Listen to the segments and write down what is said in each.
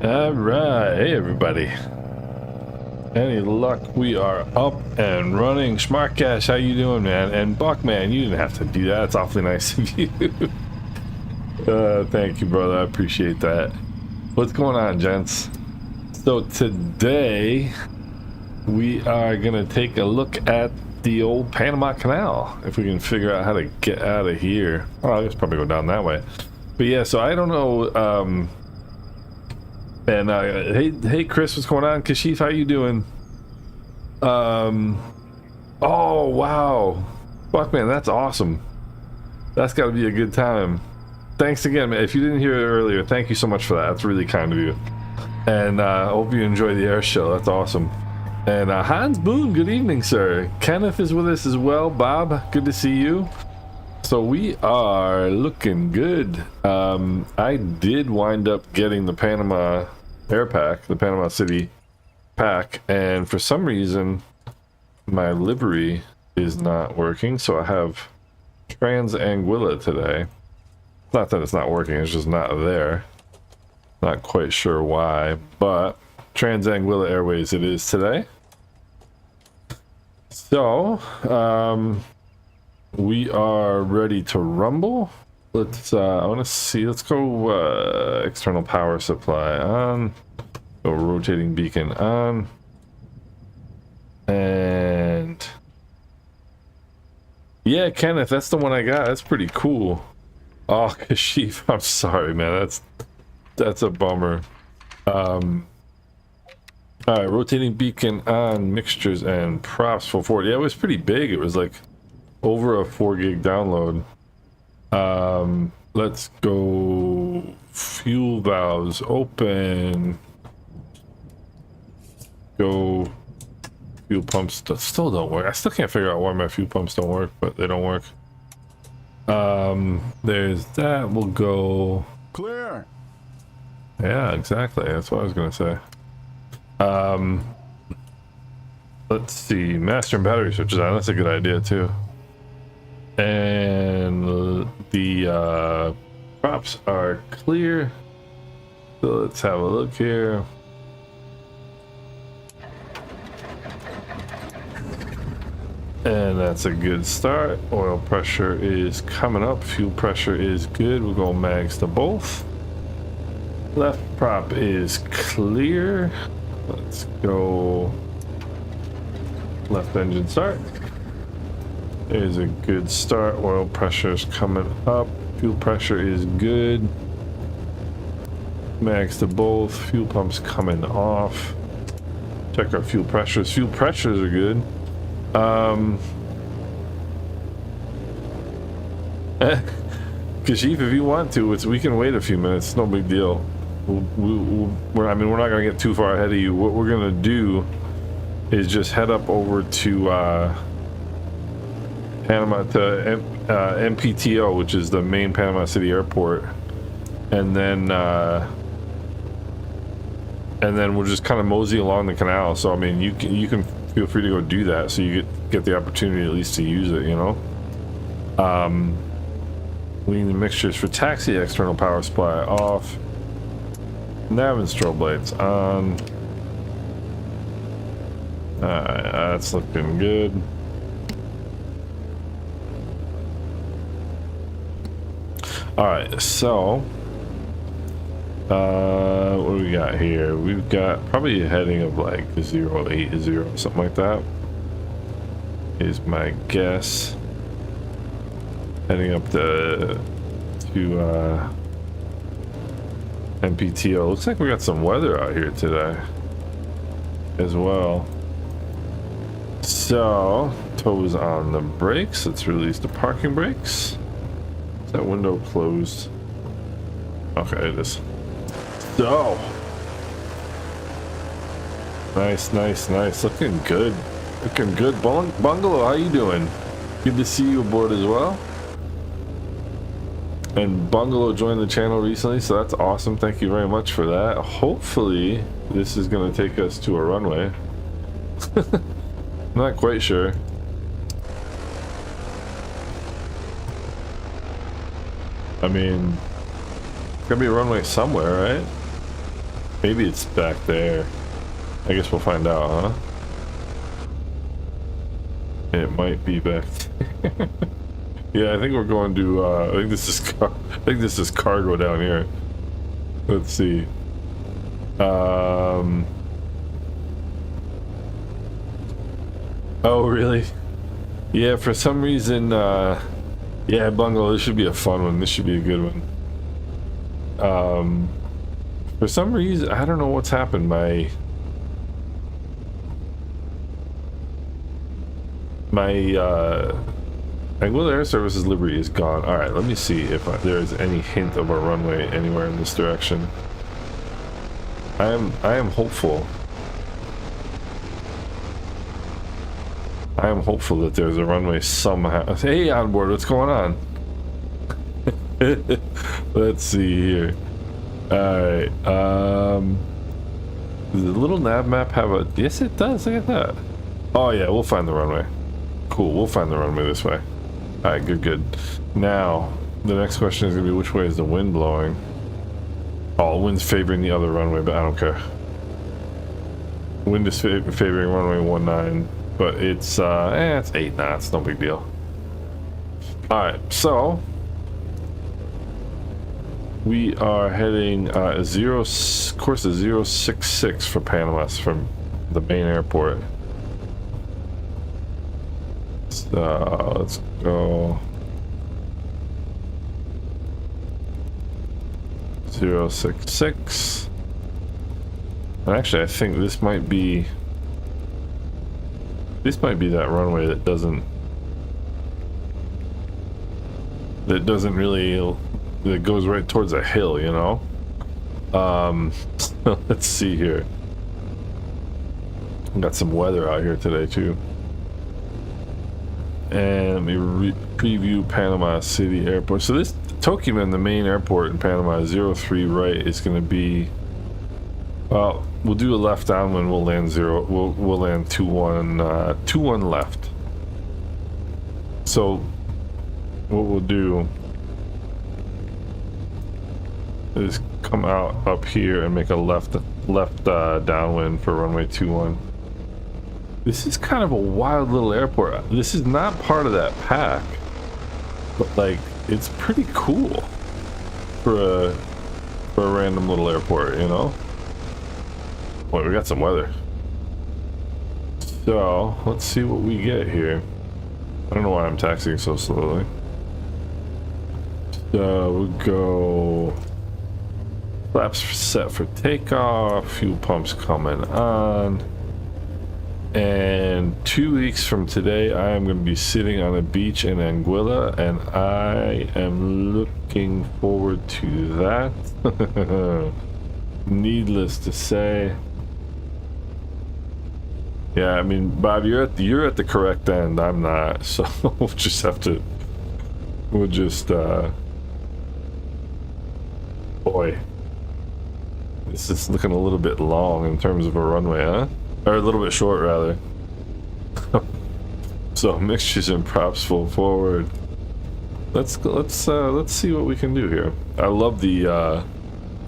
All right, hey everybody. Any luck? We are up and running. Smartcash, how you doing, man? And Buckman, you didn't have to do that. It's awfully nice of you. Thank you, brother. I appreciate that. What's going on, gents? So today we are gonna take a look at the old Panama Canal. If we can figure out how to get out of here. Oh, I guess probably go down that way. But yeah, so I don't know. And hey Chris, what's going on? Kashif, how you doing? Oh wow, fuck man, that's awesome. That's got to be a good time. Thanks again, man. If you didn't hear it earlier, thank you so much for that. That's really kind of you. And I hope you enjoy the air show. That's awesome. And Hans Boone, good evening, sir. Kenneth is with us as well. Bob, good to see you. So we are looking good. I did wind up getting the Panama air pack, the Panama City pack, and for some reason my livery is not working, so I have Trans Anguilla today. Not that it's not working, it's just not there. Not quite sure why, but Trans Anguilla Airways it is today. So we are ready to rumble. Let's I want to see, let's go external power supply on, go rotating beacon on, and yeah, Kenneth, that's the one I got. That's pretty cool. Oh, Kashif, I'm sorry, man, that's a bummer. All right, rotating beacon on, mixtures and props full forward. Yeah, it was pretty big. It was like over a 4 gig download. Let's go fuel valves open. Go fuel pumps still don't work. I still can't figure out why my fuel pumps don't work, but they don't work. There's that. We'll go clear. Yeah, exactly. That's what I was gonna say. Let's see, master and battery switches on. That's a good idea too. And the props are clear, so let's have a look here. And that's a good start. Oil pressure is coming up, fuel pressure is good. We'll go mags to both. Left prop is clear. Let's go left engine start. Is a good start. Oil pressure is coming up. Fuel pressure is good. Max to both. Fuel pumps coming off. Check our fuel pressures. Fuel pressures are good. Kashif, if you want to, we can wait a few minutes. It's no big deal. We're not gonna get too far ahead of you. What we're gonna do is just head up over to Panama to MPTO, which is the main Panama City airport, and then we'll just kind of mosey along the canal. So I mean, you can feel free to go do that, so you get the opportunity at least to use it, you know. Leading the mixtures for taxi, external power supply off, nav and strobe lights on. That's looking good. All right, so what do we got here? We've got probably a heading of like 080, something like that is my guess. Heading up to MPTO. Looks like we got some weather out here today as well. So toes on the brakes. Let's release the parking brakes. Is that window closed? Okay, it is. So nice. Looking good. Bungalow, how you doing? Good to see you aboard as well. And Bungalow joined the channel recently, so that's awesome. Thank you very much for that. Hopefully this is going to take us to a runway. Not quite sure. I mean, it's gonna be a runway somewhere, right? Maybe it's back there. I guess we'll find out, huh? It might be back there. Yeah, I think we're going to, I think this is cargo down here. Let's see. Oh, really? Yeah, for some reason, yeah, Bungle, this should be a fun one. This should be a good one. For some reason, I don't know what's happened. My Anguilla Air Services livery is gone. All right, let me see if there's any hint of a runway anywhere in this direction. I am hopeful. I am hopeful that there's a runway somehow. Hey, on board, what's going on? Let's see here. All right. Does the little nav map have a? Yes, it does. Look at that. Oh yeah, we'll find the runway. Cool, we'll find the runway this way. All right, good. Now, the next question is gonna be which way is the wind blowing? Oh, wind's favoring the other runway, but I don't care. Wind is favoring runway 19, but it's it's 8 knots, no big deal. All right, so we are heading course is 066 for Panama from the main airport. So let's go 066. And actually, I think this might be that runway that doesn't really, that goes right towards a hill, you know. Let's see here. We got some weather out here today too. And let me preview Panama City Airport. So this Tocumen, the main airport in Panama, 03 right is going to be. Well, we'll do a left downwind. We'll land We'll land 21 left. So what we'll do is come out up here and make a left downwind for runway 21. This is kind of a wild little airport. This is not part of that pack, but like it's pretty cool for a random little airport, you know. Boy, we got some weather. So let's see what we get here. I don't know why I'm taxiing so slowly. So we'll go. Flaps set for takeoff. Fuel pumps coming on. And 2 weeks from today, I am going to be sitting on a beach in Anguilla, and I am looking forward to that. Needless to say. Yeah, I mean, Bob, you're at the correct end. I'm not, so we'll just boy, this is looking a little bit long in terms of a runway, huh? Or a little bit short, rather. So mixtures and props full forward. Let's see what we can do here. I love the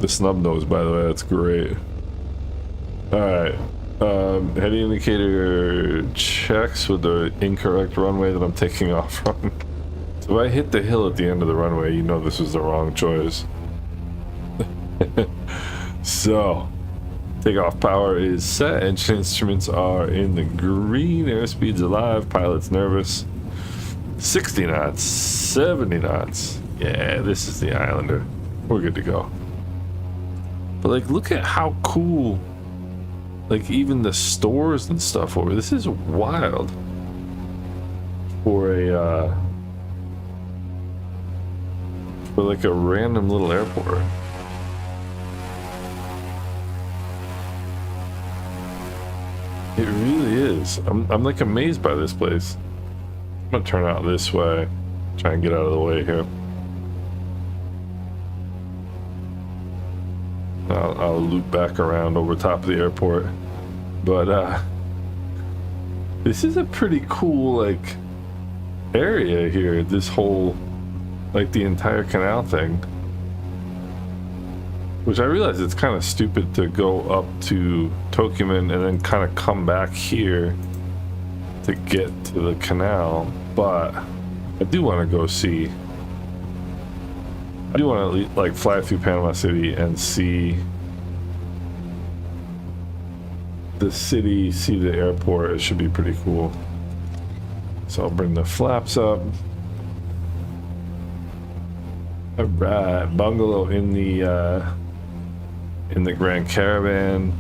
snub nose, by the way. That's great. All right. Heading indicator checks with the incorrect runway that I'm taking off from. So if I hit the hill at the end of the runway, you know this was the wrong choice. So. Takeoff power is set, engine instruments are in the green, airspeed's alive, pilot's nervous. 60 knots, 70 knots. Yeah, this is the Islander. We're good to go. But like, look at how cool, like even the stores and stuff over. This is wild for like a random little airport. It really is. I'm like amazed by this place. I'm gonna turn out this way, try and get out of the way here. I'll loop back around over top of the airport, but this is a pretty cool like area here. This whole, like the entire canal thing. Which I realize it's kind of stupid to go up to Tokumen and then kind of come back here to get to the canal, but I do want to go see. I do want to like fly through Panama City and see the city, see the airport. It should be pretty cool. So I'll bring the flaps up. All right, bungalow in the Grand Caravan.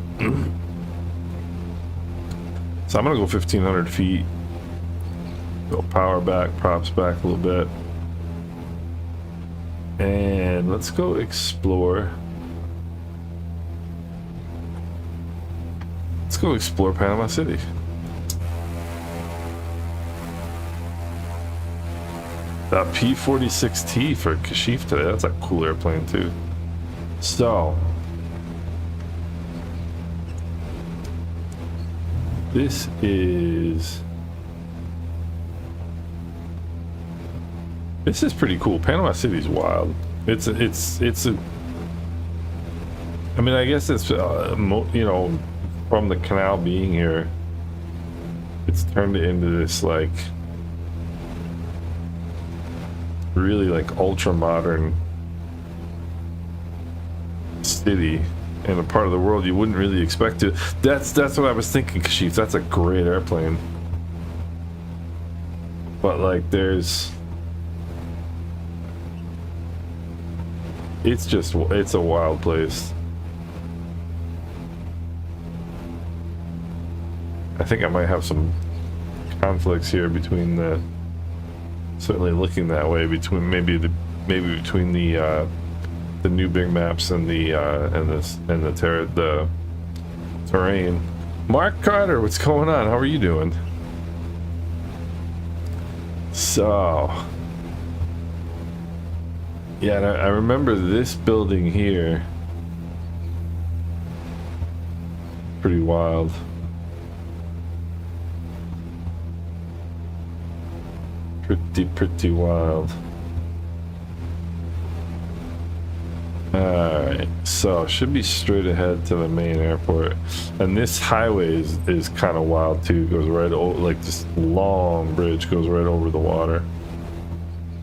So I'm gonna go 1,500 feet. Go power back, props back a little bit. And let's go explore. Let's go explore Panama City. That P-46T for Kashif today. That's a cool airplane too. So this is pretty cool. Panama City's wild. It's a I mean, I guess it's you know, from the canal being here, it's turned it into this like really like ultra modern city in a part of the world you wouldn't really expect to. That's what I was thinking, Kashif. That's a great airplane. But like it's a wild place. I think I might have some conflicts here between the, certainly looking that way, between maybe between the new big maps and the terrain. Mark Carter, what's going on? How are you doing? So yeah, and I remember this building here. Pretty wild. Pretty wild. Alright, so should be straight ahead to the main airport. And this highway is kind of wild too. It goes right over, like this long bridge goes right over the water.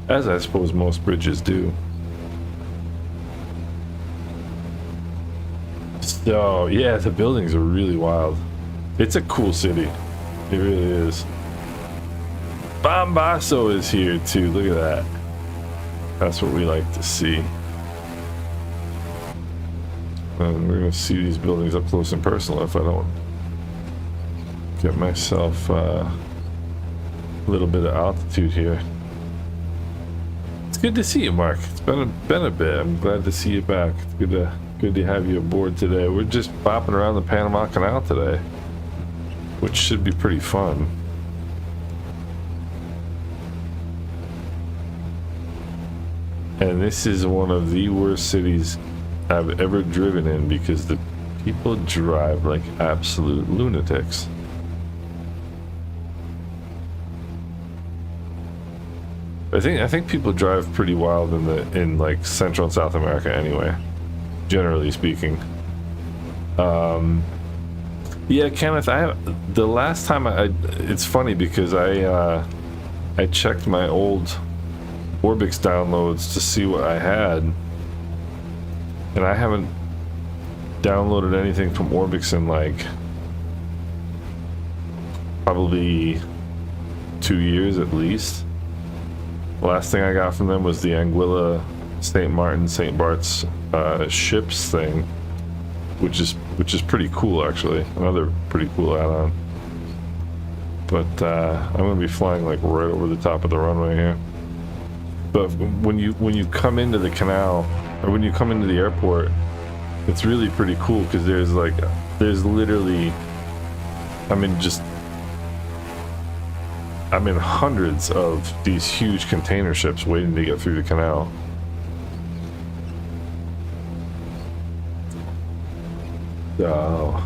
As I suppose most bridges do. So yeah, the buildings are really wild. It's a cool city. It really is. Bombasso is here too. Look at that. That's what we like to see. And we're gonna see these buildings up close and personal if I don't get myself a little bit of altitude here. It's good to see you, Mark. It's been a bit. I'm glad to see you back. It's good to have you aboard today. We're just bopping around the Panama Canal today, which should be pretty fun. And this is one of the worst cities I've ever driven in because the people drive like absolute lunatics. I think people drive pretty wild in like Central and South America anyway, generally speaking. Yeah, Kenneth, the last time it's funny because I checked my old ORBX downloads to see what I had, and I haven't downloaded anything from ORBX in like probably 2 years at least. The last thing I got from them was the Anguilla St. Martin St. Bart's ships thing, which is pretty cool actually. Another pretty cool add-on. But I'm gonna be flying like right over the top of the runway here. But when you come into the canal, or when you come into the airport, it's really pretty cool because there's literally, I'm in hundreds of these huge container ships waiting to get through the canal. So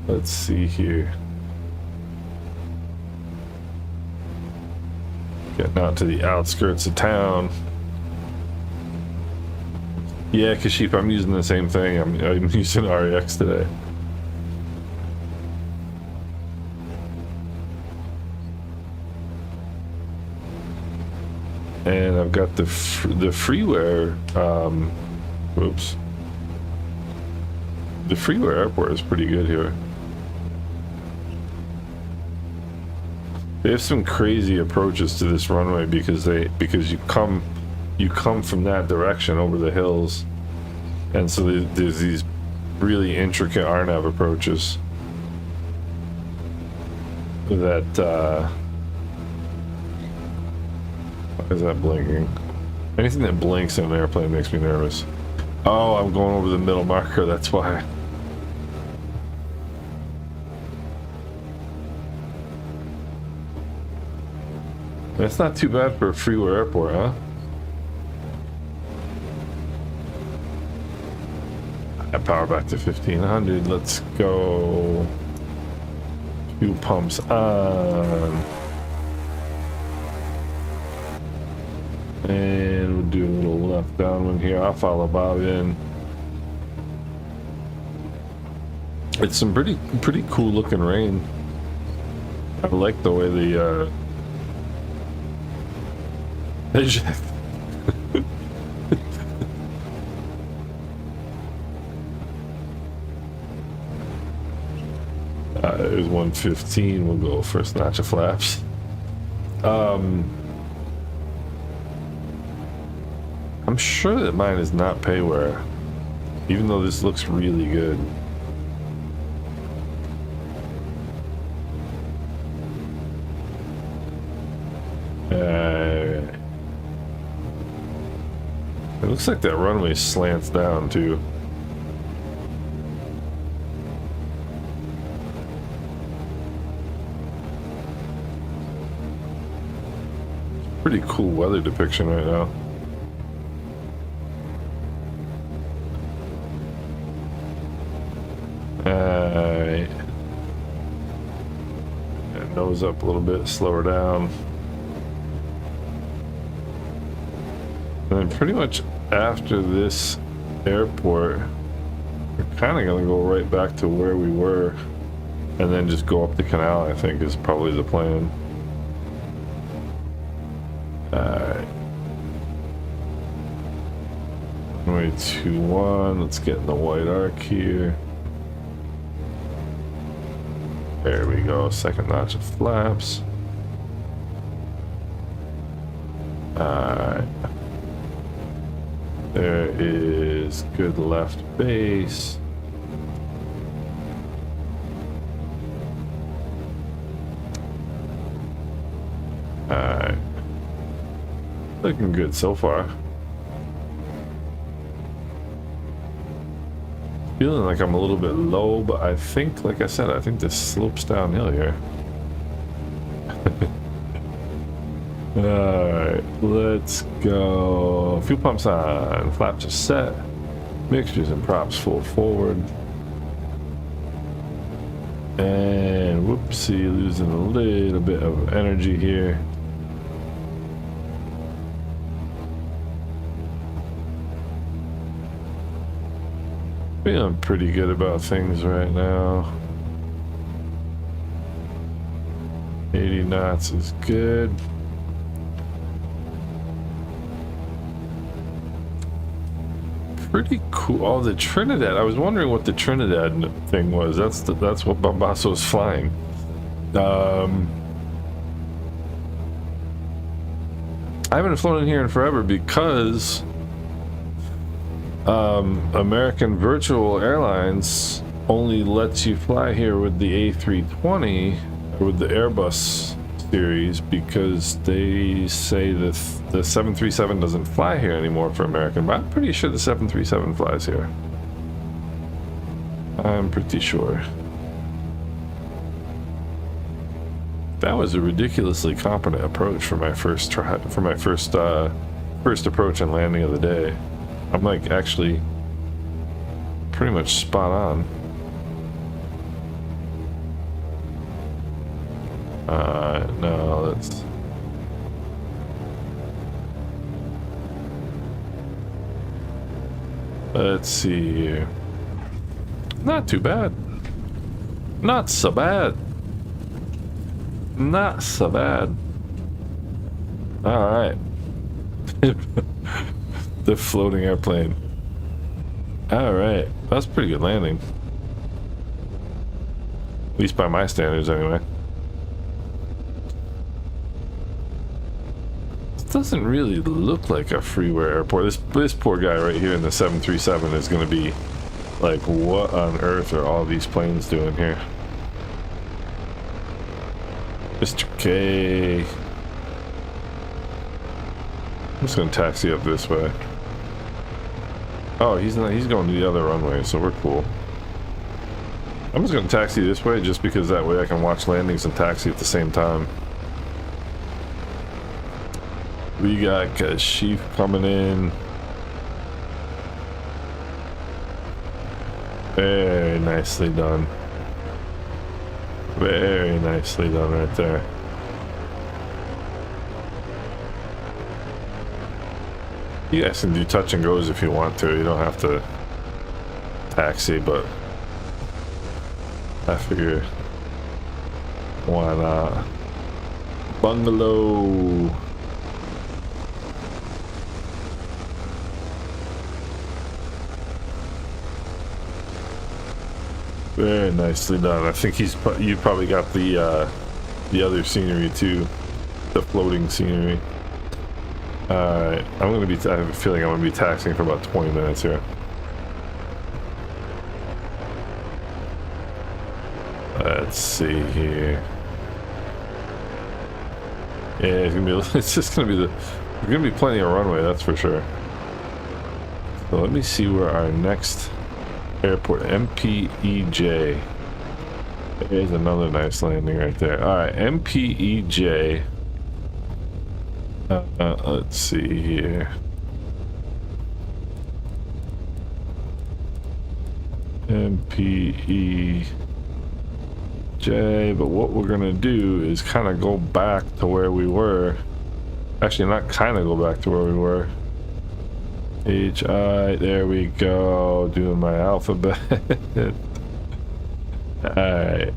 let's see here. Getting out to the outskirts of town. Yeah, Kashif, I'm using the same thing. I'm using REX today. And I've got the Freeware, oops. The Freeware airport is pretty good here. They have some crazy approaches to this runway because you come from that direction over the hills, and so there's these really intricate RNAV approaches that why is that blinking? Anything that blinks in an airplane makes me nervous. Oh, I'm going over the middle marker, that's why. That's not too bad for a Freeware airport, huh? I power back to 1500. Let's go. Fuel pumps on. And we'll do a little left downwind here. I'll follow Bob in. It's some pretty cool looking rain. I like the way the it was 115. We'll go first notch of flaps. I'm sure that mine is not Payware, even though this looks really good. It looks like that runway slants down too. Pretty cool weather depiction right now. Alright. Nose up a little bit, slower down. And then pretty much after this airport, we're kind of going to go right back to where we were and then just go up the canal, I think is probably the plan. Alright. Runway 21, let's get in the white arc here. There we go, second notch of flaps. Alright. There is good left base. Alright. Looking good so far. Feeling like I'm a little bit low, but I think, like I said, I think this slopes downhill here. Alright, let's go. Fuel pumps on, flaps are set, mixtures and props full forward. And whoopsie, losing a little bit of energy here. Feeling pretty good about things right now. 80 knots is good. Pretty cool. Oh, the Trinidad. I was wondering what the Trinidad thing was. That's what Bombasso's flying. I haven't flown in here in forever because American Virtual Airlines only lets you fly here with the A320 or with the Airbus series because they say that the 737 doesn't fly here anymore for American, but I'm pretty sure the 737 flies here. I'm pretty sure. That was a ridiculously competent approach for my first try, for my first approach and landing of the day. I'm like actually pretty much spot on. No, that's Let's see here. Not too bad. Not so bad. Not so bad. Alright. The floating airplane. Alright. That's a pretty good landing. At least by my standards, anyway. This doesn't really look like a Freeware airport. This poor guy right here in the 737 is going to be like, what on earth are all these planes doing here? Mr. K. I'm just going to taxi up this way. Oh, he's not. He's going to the other runway, so we're cool. I'm just going to taxi this way just because that way I can watch landings and taxi at the same time. We got Kashif coming in. Very nicely done. Very nicely done right there. You guys can do touch and goes if you want to. You don't have to taxi, but I figure why not? Bungalow. Very nicely done. I think you probably got the other scenery too, the floating scenery. Alright, I have a feeling I'm gonna be taxiing for about 20 minutes here. Let's see here. Yeah, it's just gonna be there's gonna be plenty of runway, that's for sure. So let me see where our next airport, MPEJ. There's another nice landing right there. Alright, MPEJ. Let's see here. MPEJ, but what we're gonna do is kind of go back to where we were. Actually, not kind of go back to where we were. HI, there we go, doing my alphabet. Alright.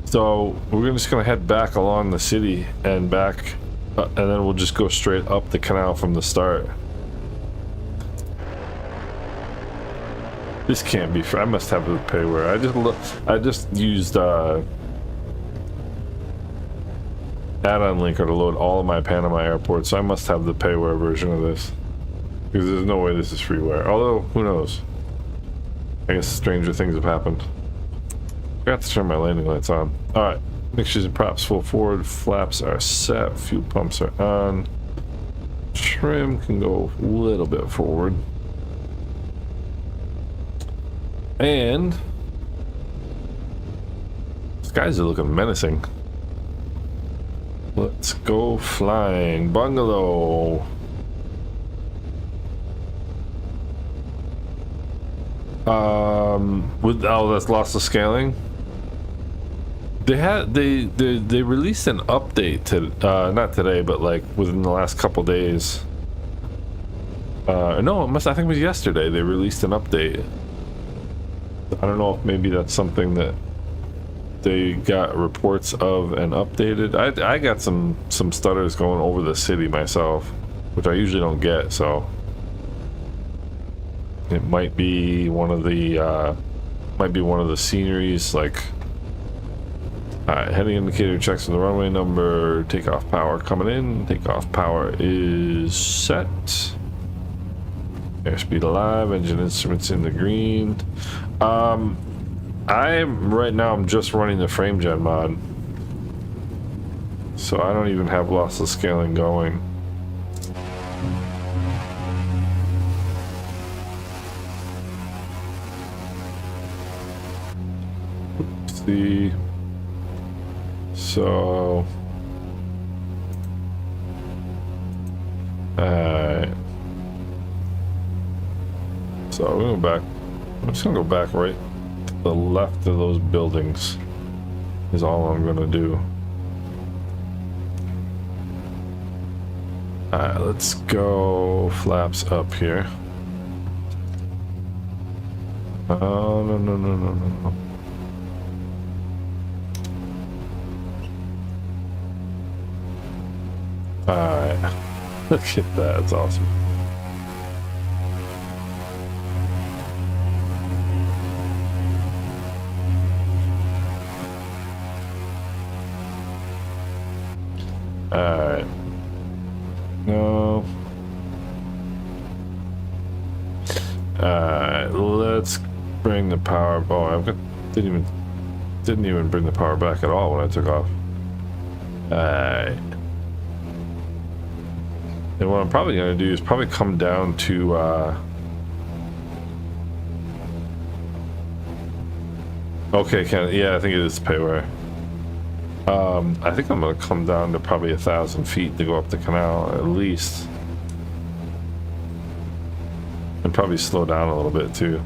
So we're just gonna head back along the city and back, and then we'll just go straight up the canal from the start. This can't be I must have the Payware. I just used add-on linker to load all of my Panama airports, so I must have the Payware version of this, because there's no way this is freeware. Although, who knows? I guess stranger things have happened. Forgot to turn my landing lights on. Alright, mixtures and props full forward, flaps are set, fuel pumps are on. Trim can go a little bit forward. And skies are looking menacing. Let's go flying. Bungalow. That's loss of scaling. They released an update to not today, but like within the last couple days. No, I think it was yesterday. They released an update. I don't know if maybe that's something that they got reports of and updated. I got some stutters going over the city myself, which I usually don't get, so it might be one of the sceneries, like heading indicator checks on the runway number, takeoff power coming in, takeoff power is set, airspeed alive, engine instruments in the green. I'm just running the frame gen mod, so I don't even have lossless scaling going. Let's see. So so I'm gonna go back. I'm just gonna go back right to the left of those buildings is all I'm gonna do. Alright, let's go flaps up here. Oh, no, no, no, no, no, no. Alright. Look at that, that's awesome. Alright. No. Alright, let's bring the power. Oh, I've got didn't even bring the power back at all when I took off. Alright. And what I'm probably gonna do is probably come down to okay, yeah, I think it is Payware. I think I'm gonna come down to probably 1,000 feet to go up the canal at least. And probably slow down a little bit too.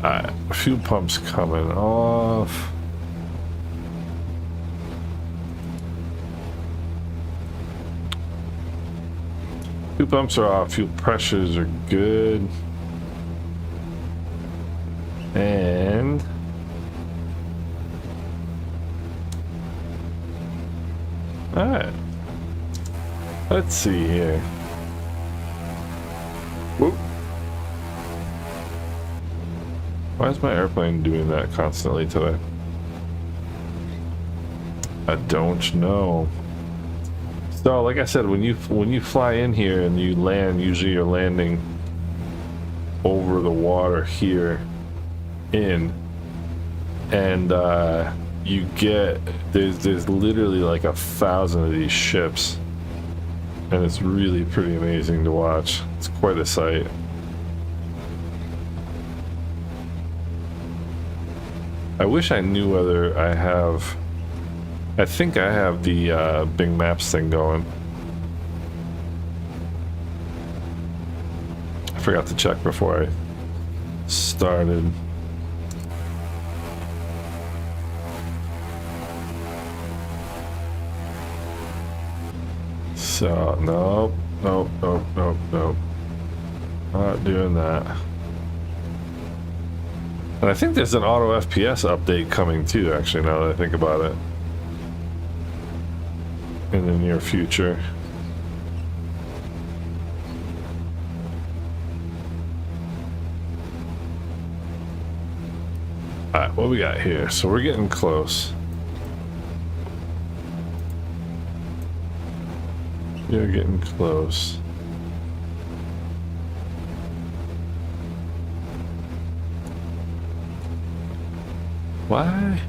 Alright, fuel pumps coming off. Fuel pumps are off, fuel pressures are good. And alright. Let's see here. Whoop. Why is my airplane doing that constantly today? I don't know. So, like I said, when you fly in here and you land, usually you're landing over the water here in, and you get there's literally like 1,000 of these ships, and it's really pretty amazing to watch. It's quite a sight. I wish I knew whether I have. I think I have the Bing Maps thing going. I forgot to check before I started. So, nope, nope, nope, nope, nope. Not doing that. And I think there's an auto FPS update coming too, actually, now that I think about it. In the near future. Alright, what we got here? So we're getting close. You're getting close. Why?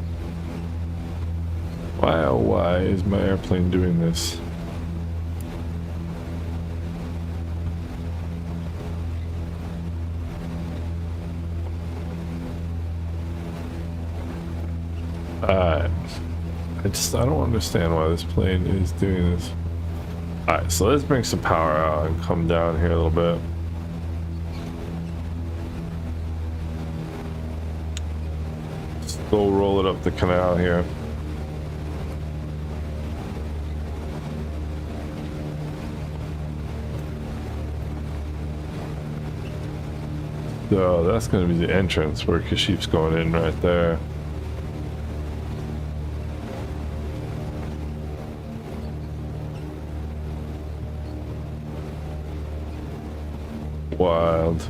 Why, oh why is my airplane doing this? I don't understand why this plane is doing this. Alright, so let's bring some power out and come down here a little bit. Just go roll it up the canal here. So that's going to be the entrance where Kashif's going in right there. Wild.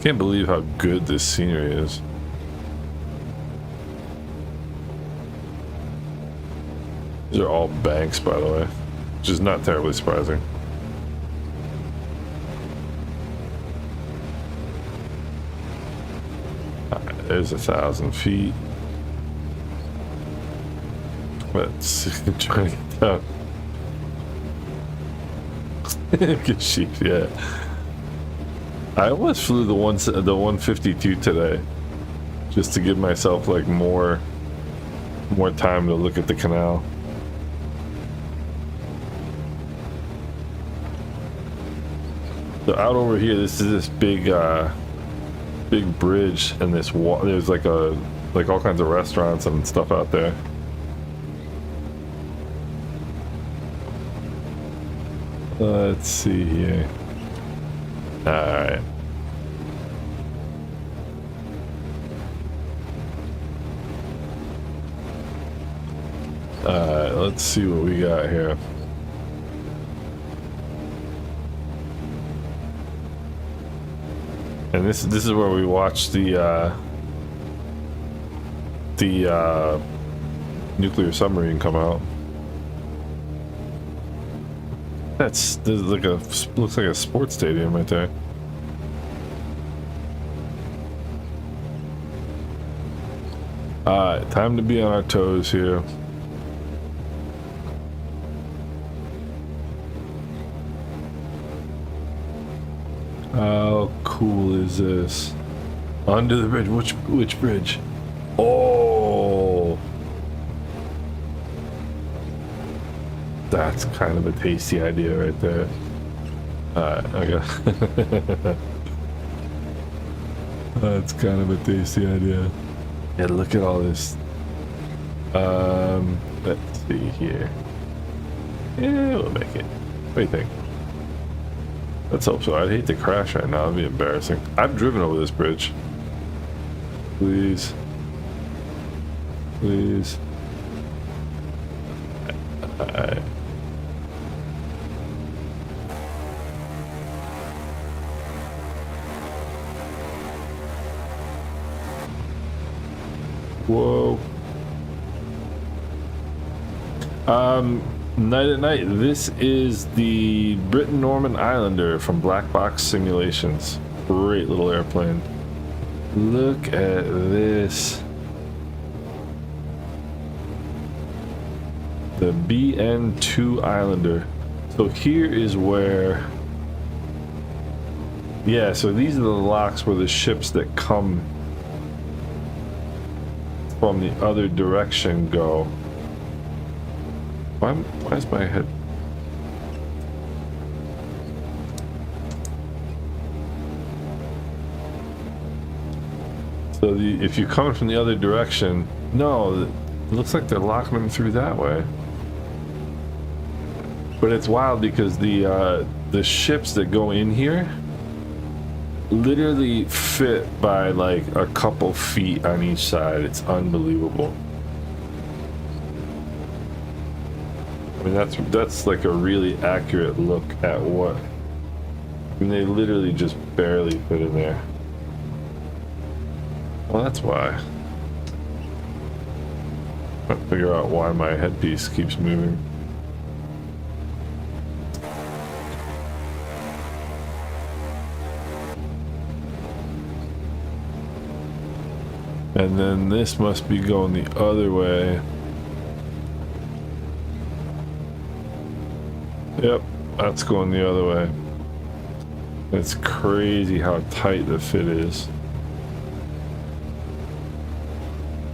Can't believe how good this scenery is. These are all banks, by the way, which is not terribly surprising. There's 1,000 feet. Let's try to get down. Good sheep, yeah. I almost flew the 152 today, just to give myself like more time to look at the canal. So out over here, this is this big bridge, and this there's like all kinds of restaurants and stuff out there. Let's see here. Alright. Alright, let's see what we got here. And this is where we watch the nuclear submarine come out. This is like looks like a sports stadium right there. Alright, time to be on our toes here. How cool is this? Under the bridge. Which bridge? Oh, that's kind of a tasty idea right there. Okay. That's kind of a tasty idea. Yeah, look at all this. Let's see here. Yeah, we'll make it. What do you think? Let's hope so. I'd hate to crash right now. That'd be embarrassing. I've driven over this bridge. Please. Please. Alright. Whoa. Night at Night. This is the Britain Norman Islander from Black Box Simulations. Great little airplane. Look at this. The BN2 Islander. So here is where... Yeah, so these are the locks where the ships that come from the other direction go. Why is my head... So if you're coming from the other direction, no, it looks like they're locking them through that way. But it's wild because the ships that go in here literally fit by like a couple feet on each side. It's unbelievable. I mean, that's like a really accurate look at what... I mean, they literally just barely fit in there. Well, that's why. I'm trying to figure out why my headpiece keeps moving. And then this must be going the other way. Yep, that's going the other way. It's crazy how tight the fit is.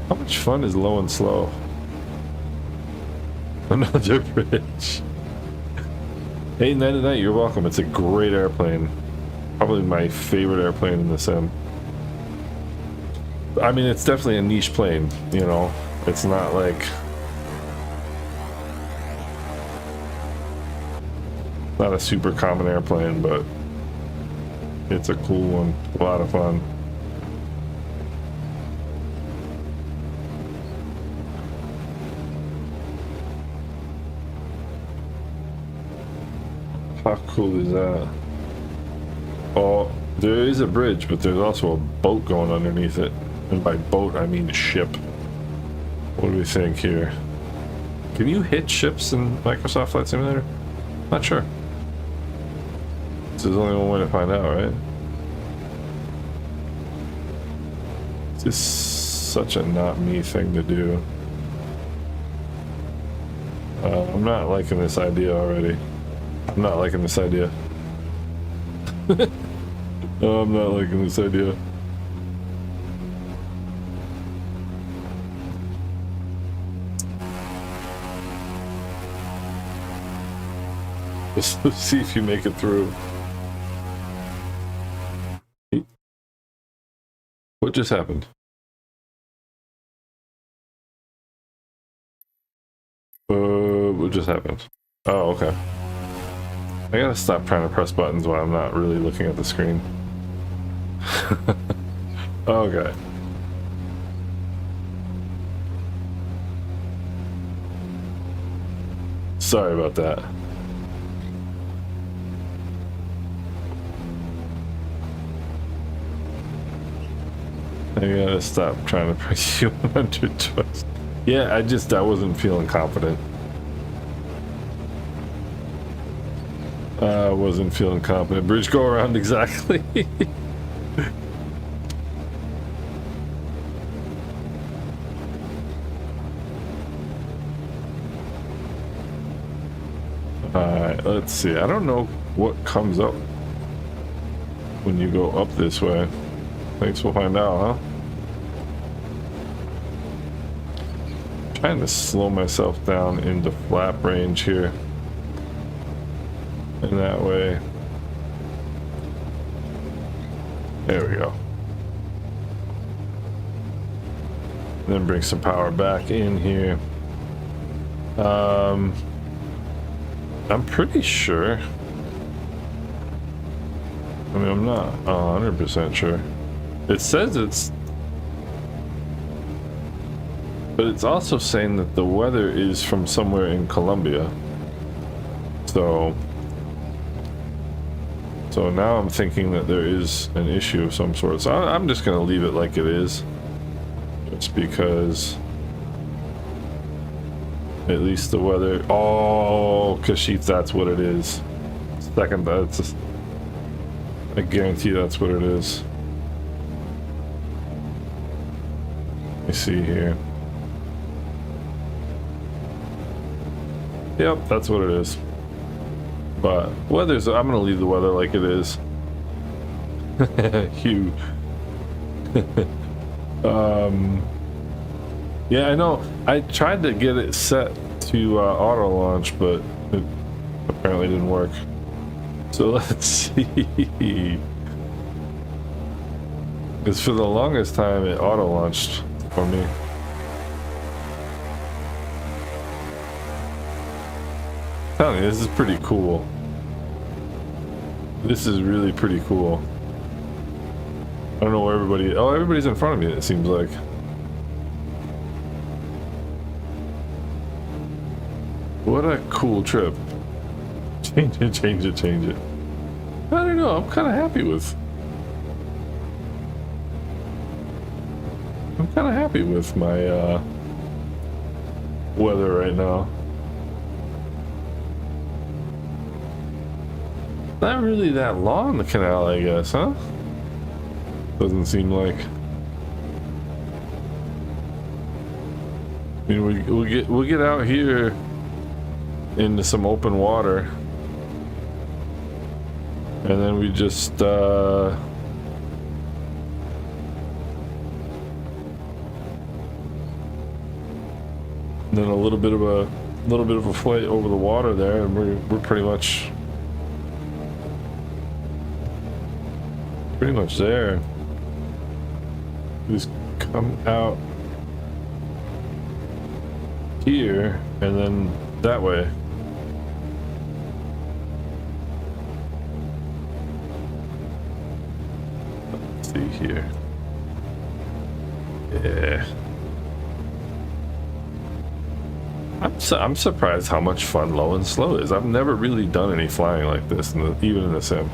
How much fun is low and slow? Another bridge. Hey, Night at Night, you're welcome. It's a great airplane. Probably my favorite airplane in the sim. I mean, it's definitely a niche plane, you know? It's not like... Not a super common airplane, but it's a cool one. A lot of fun. How cool is that? Oh, there is a bridge, but there's also a boat going underneath it. And by boat, I mean ship. What do we think here? Can you hit ships in Microsoft Flight Simulator? Not sure. There's only one way to find out, right? It's just such a not me thing to do. I'm not liking this idea already. I'm not liking this idea. Oh, I'm not liking this idea. Let's see if you make it through. What just happened? What just happened? Oh, okay. I gotta stop trying to press buttons while I'm not really looking at the screen. Okay. Sorry about that. I gotta stop trying to press you 100 twice. Yeah, I wasn't feeling confident. I wasn't feeling confident. Bridge go around exactly. Alright, let's see. I don't know what comes up when you go up this way. Thanks, we'll find out, huh? Trying to slow myself down into flap range here. And that way. There we go. Then bring some power back in here. I'm pretty sure. I mean, I'm not 100% sure. It says it's, but it's also saying that the weather is from somewhere in Colombia. So now I'm thinking that there is an issue of some sort. So I'm just gonna leave it like it is, just because at least the weather. Oh, Kashif, that's what it is. Second, that's. I guarantee that's what it is. Let me see here. Yep, that's what it is. But weather's, I'm gonna leave the weather like it is. Hugh. Yeah, I know. I tried to get it set to auto launch, but it apparently didn't work. So let's see. Because for the longest time, it auto launched for me. I'm telling you, this is pretty cool. This is really pretty cool. I don't know where everybody. Oh, everybody's in front of me, it seems like. What a cool trip. Change it, change it, change it. I don't know, I'm kind of happy with. I'm kind of happy with my weather right now. Not really that long, the canal, I guess, huh? Doesn't seem like. I mean, we'll get out here into some open water, and then we just then a little bit of a flight over the water there, and we're pretty much there. Just come out here and then that way. Let's see here. Yeah. I'm surprised how much fun low and slow is. I've never really done any flying like this, even in the sim.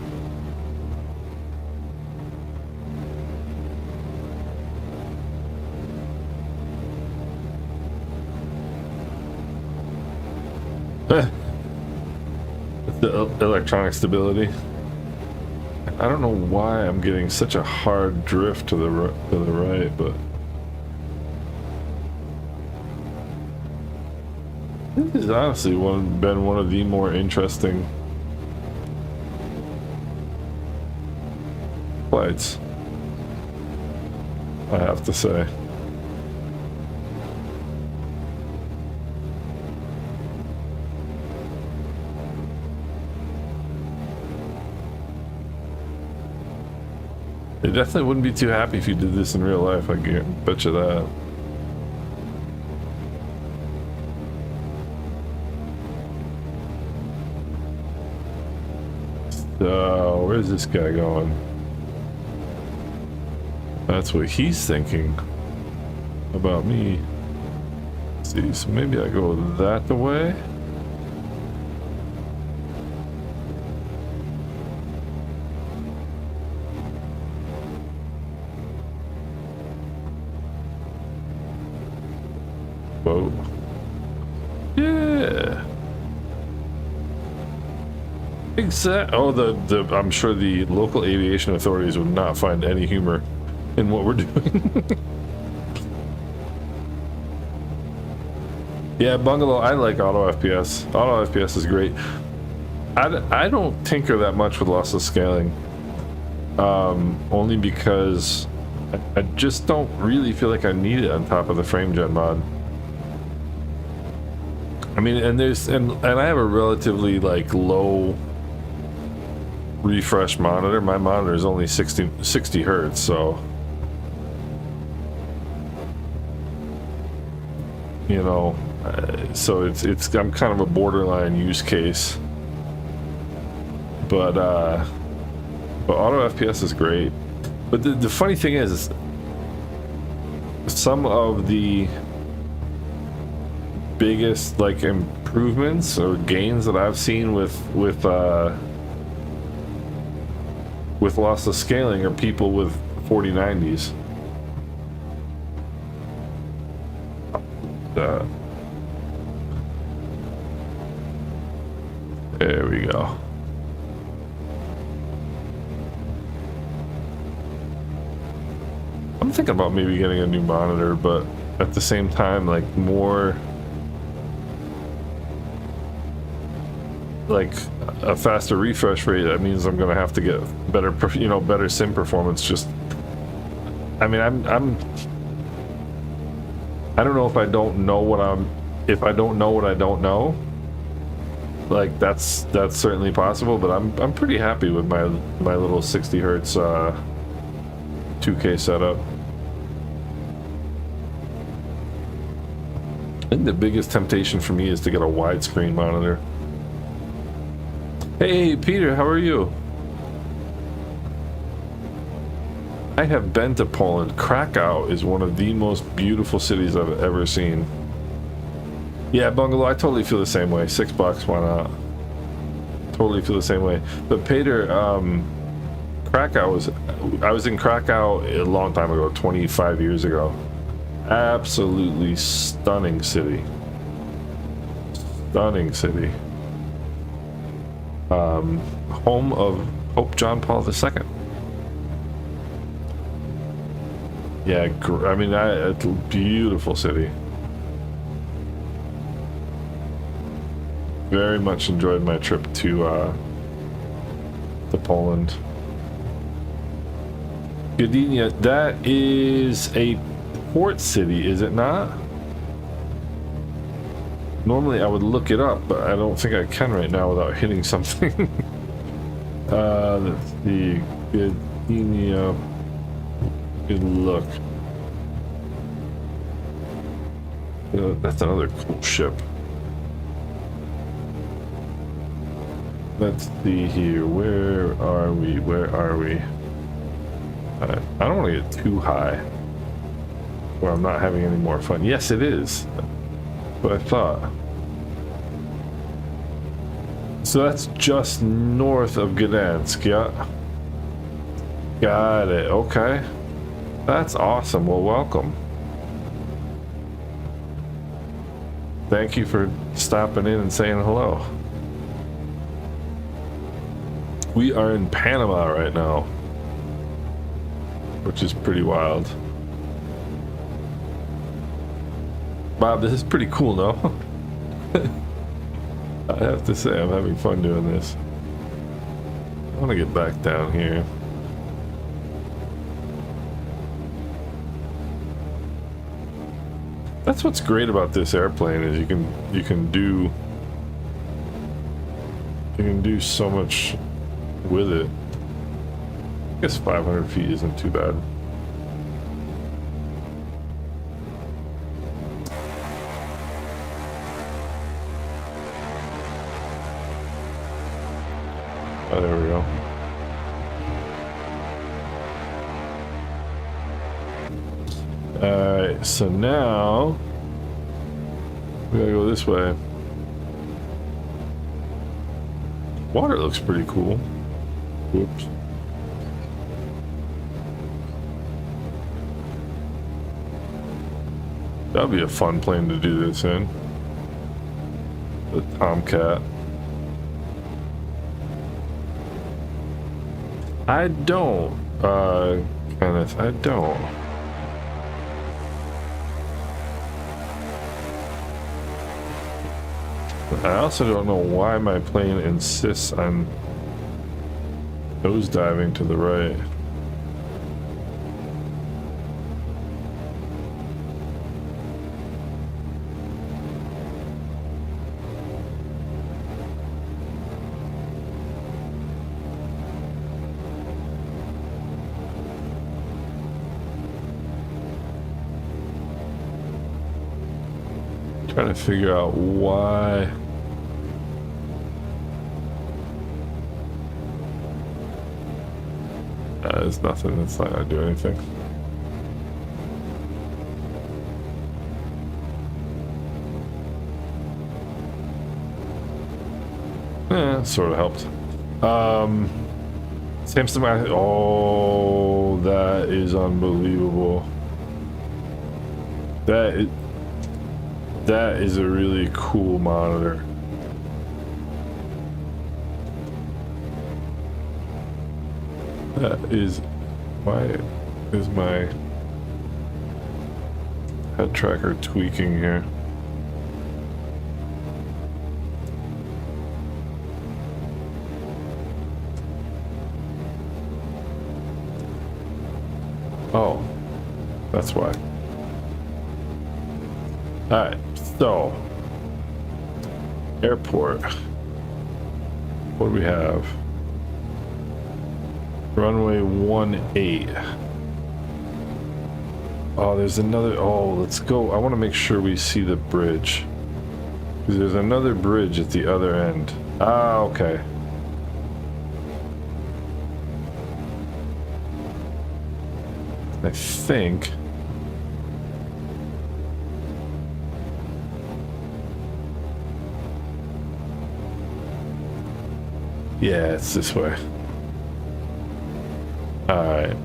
The electronic stability. I don't know why I'm getting such a hard drift to the right, but this has honestly been one of the more interesting flights, I have to say. I definitely wouldn't be too happy if you did this in real life, I bet you that. Where's this guy going? That's what he's thinking about me. Let's see, so maybe I go that the way. Whoa. Yeah. Exactly. Oh, I'm sure the local aviation authorities would not find any humor in what we're doing. Yeah, Bungalow, I like Auto FPS. Auto FPS is great. I don't tinker that much with lossless scaling. Only because I just don't really feel like I need it on top of the frame gen mod. I mean, and I have a relatively like low refresh monitor. My monitor is only 60 hertz, so you know, so it's I'm kind of a borderline use case. But Auto FPS is great. But the funny thing is some of the biggest like improvements or gains that I've seen with lossless scaling are people with 4090s. There we go. I'm thinking about maybe getting a new monitor, but at the same time, like more like a faster refresh rate. That means I'm gonna have to get better, you know, better sim performance. Just, I mean, I don't know if I don't know what if I don't know what I don't know. Like that's certainly possible, but I'm pretty happy with my little 60 hertz 2K setup. I think the biggest temptation for me is to get a widescreen monitor. Hey Peter, how are you? I have been to Poland. Krakow is one of the most beautiful cities I've ever seen. Yeah, Bungalow, I totally feel the same way. $6, why not? Totally feel the same way. But Peter, Krakow I was in Krakow a long time ago, 25 years ago. Absolutely stunning city. Stunning city. Home of Pope John Paul II. Yeah, I mean, it's a beautiful city. Very much enjoyed my trip to Poland. Gdynia, that is a port city, is it not? Normally I would look it up, but I don't think I can right now without hitting something. Let's see. Gdynia. Good look. That's another cool ship. Let's see here. Where are we? Where are we? I don't want to get too high where I'm not having any more fun. Yes, it is. What I thought. So that's just north of Gdansk, yeah. Got it. Okay. That's awesome. Well, welcome. Thank you for stopping in and saying hello. We are in Panama right now, which is pretty wild. Bob, this is pretty cool, no? I have to say, I'm having fun doing this. I want to get back down here. That's what's great about this airplane is you can do so much with it. I guess 500 feet isn't too bad. Oh, there we go. Alright, so now we gotta go this way. Water looks pretty cool. Whoops. That'd be a fun plane to do this in. The Tomcat. I don't, Kenneth, I don't. I also don't know why my plane insists on nose diving to the right. Trying to figure out why. There's nothing. That's not gonna do anything. Yeah, sort of helped. Same stuff. Oh, that is unbelievable. That is a really cool monitor. That is, why is my head tracker tweaking here? Oh, that's why. All right, so airport. What do we have? Runway 18. Oh, there's another. Oh, let's go. I want to make sure we see the bridge. Because there's another bridge at the other end. Ah, okay. I think. Yeah, it's this way. Alright.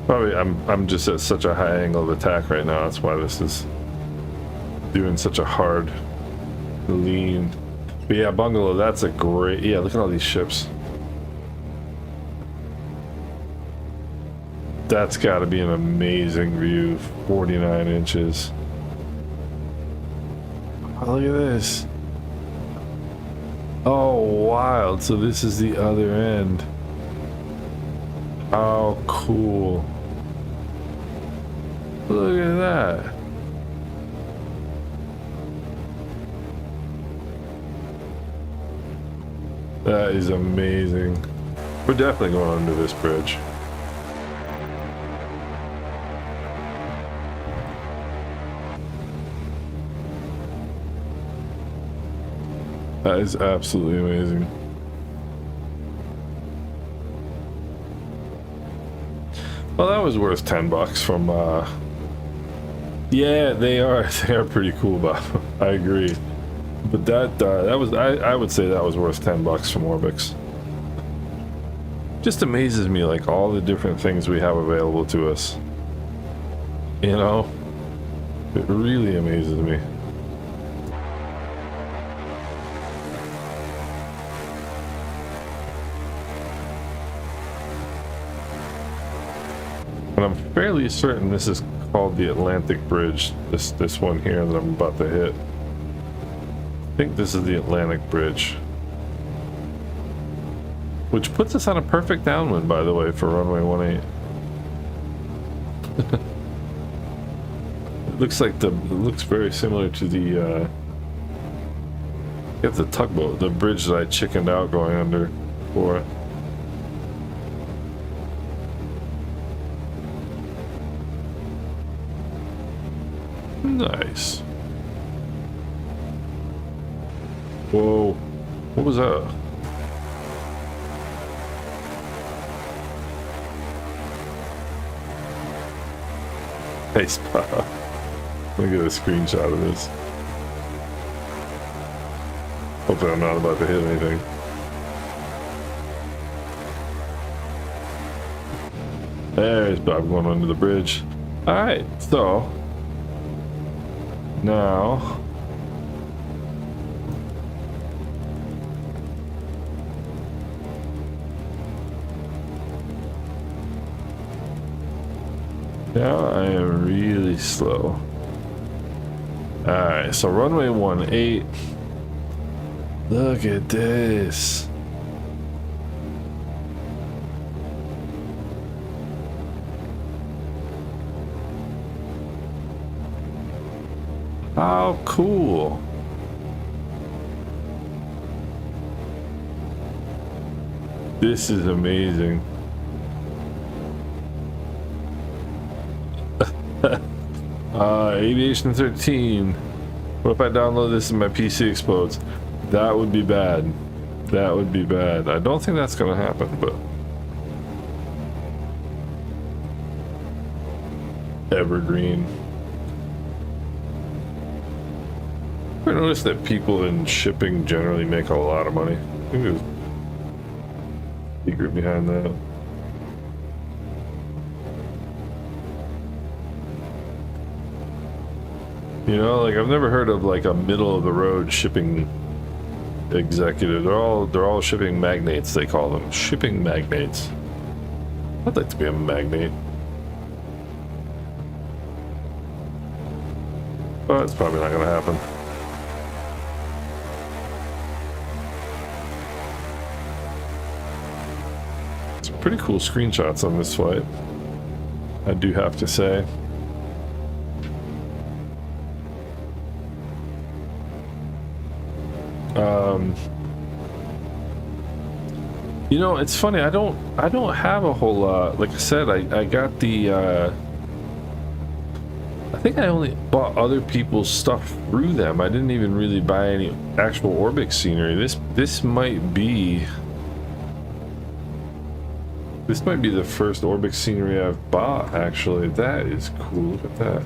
Probably I'm just at such a high angle of attack right now. That's why this is doing such a hard lean. But yeah, Bungalow, that's a great, yeah, look at all these ships. That's got to be an amazing view. 49 inches. Oh, look at this. Oh, wild. So this is the other end. How cool. Look at that. That is amazing. We're definitely going under this bridge. That is absolutely amazing. Well, that was worth $10 from, yeah, they are pretty cool, Bob. I agree. But that was, I would say that was worth $10 from ORBX. Just amazes me, like, all the different things we have available to us. You know? It really amazes me. And I'm fairly certain this is called the Atlantic Bridge. This one here that I'm about to hit. I think this is the Atlantic Bridge. Which puts us on a perfect downwind, by the way, for runway 18. It looks like it looks very similar to the the tugboat, the bridge that I chickened out going under for. Nice. Whoa. What was that? Hey, spot. Let me get a screenshot of this. Hopefully I'm not about to hit anything. There's Bob going under the bridge. Alright, so now I am really slow. Alright, so runway 18. Look at this. How cool. This is amazing. Aviation 13. What if I download this and my PC explodes? That would be bad. That would be bad. I don't think that's gonna happen, but evergreen. I noticed that people in shipping generally make a lot of money. I think there's a secret behind that. You know, like I've never heard of like a middle of the road shipping executive. They're all shipping magnates, they call them. Shipping magnates. I'd like to be a magnate. But it's probably not gonna happen. Some pretty cool screenshots on this flight, I do have to say. You know, it's funny, I don't have a whole lot. Like I said, I got the I think I only bought other people's stuff through them. I didn't even really buy any actual ORBX scenery. This might be the first ORBX scenery I've bought, actually. That is cool. Look at that.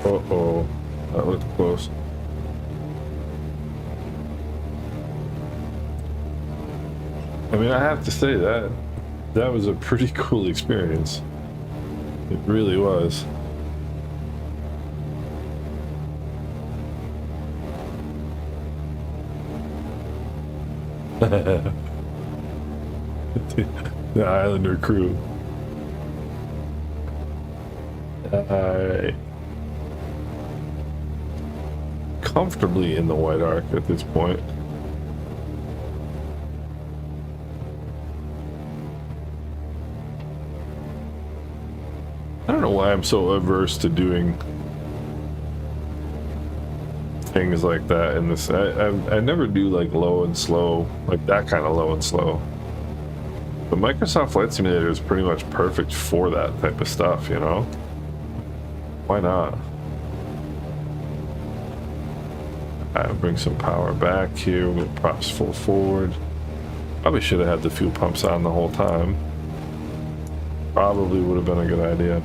Uh-oh. That looked close. I mean, I have to say that was a pretty cool experience. It really was. The Islander crew. Alright. Comfortably in the White Arc at this point. I don't know why I'm so averse to doing things like that in this. I never do like low and slow, like that kind of low and slow. But Microsoft Flight Simulator is pretty much perfect for that type of stuff, you know? Why not? I'll bring some power back here with props full forward. Probably should have had the fuel pumps on the whole time. Probably would have been a good idea.